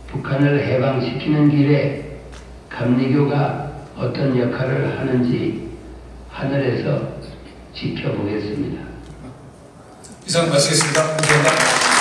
북한을 해방시키는 길에 감리교가 어떤 역할을 하는지 하늘에서 지켜보겠습니다. 이상 마치겠습니다. 감사합니다.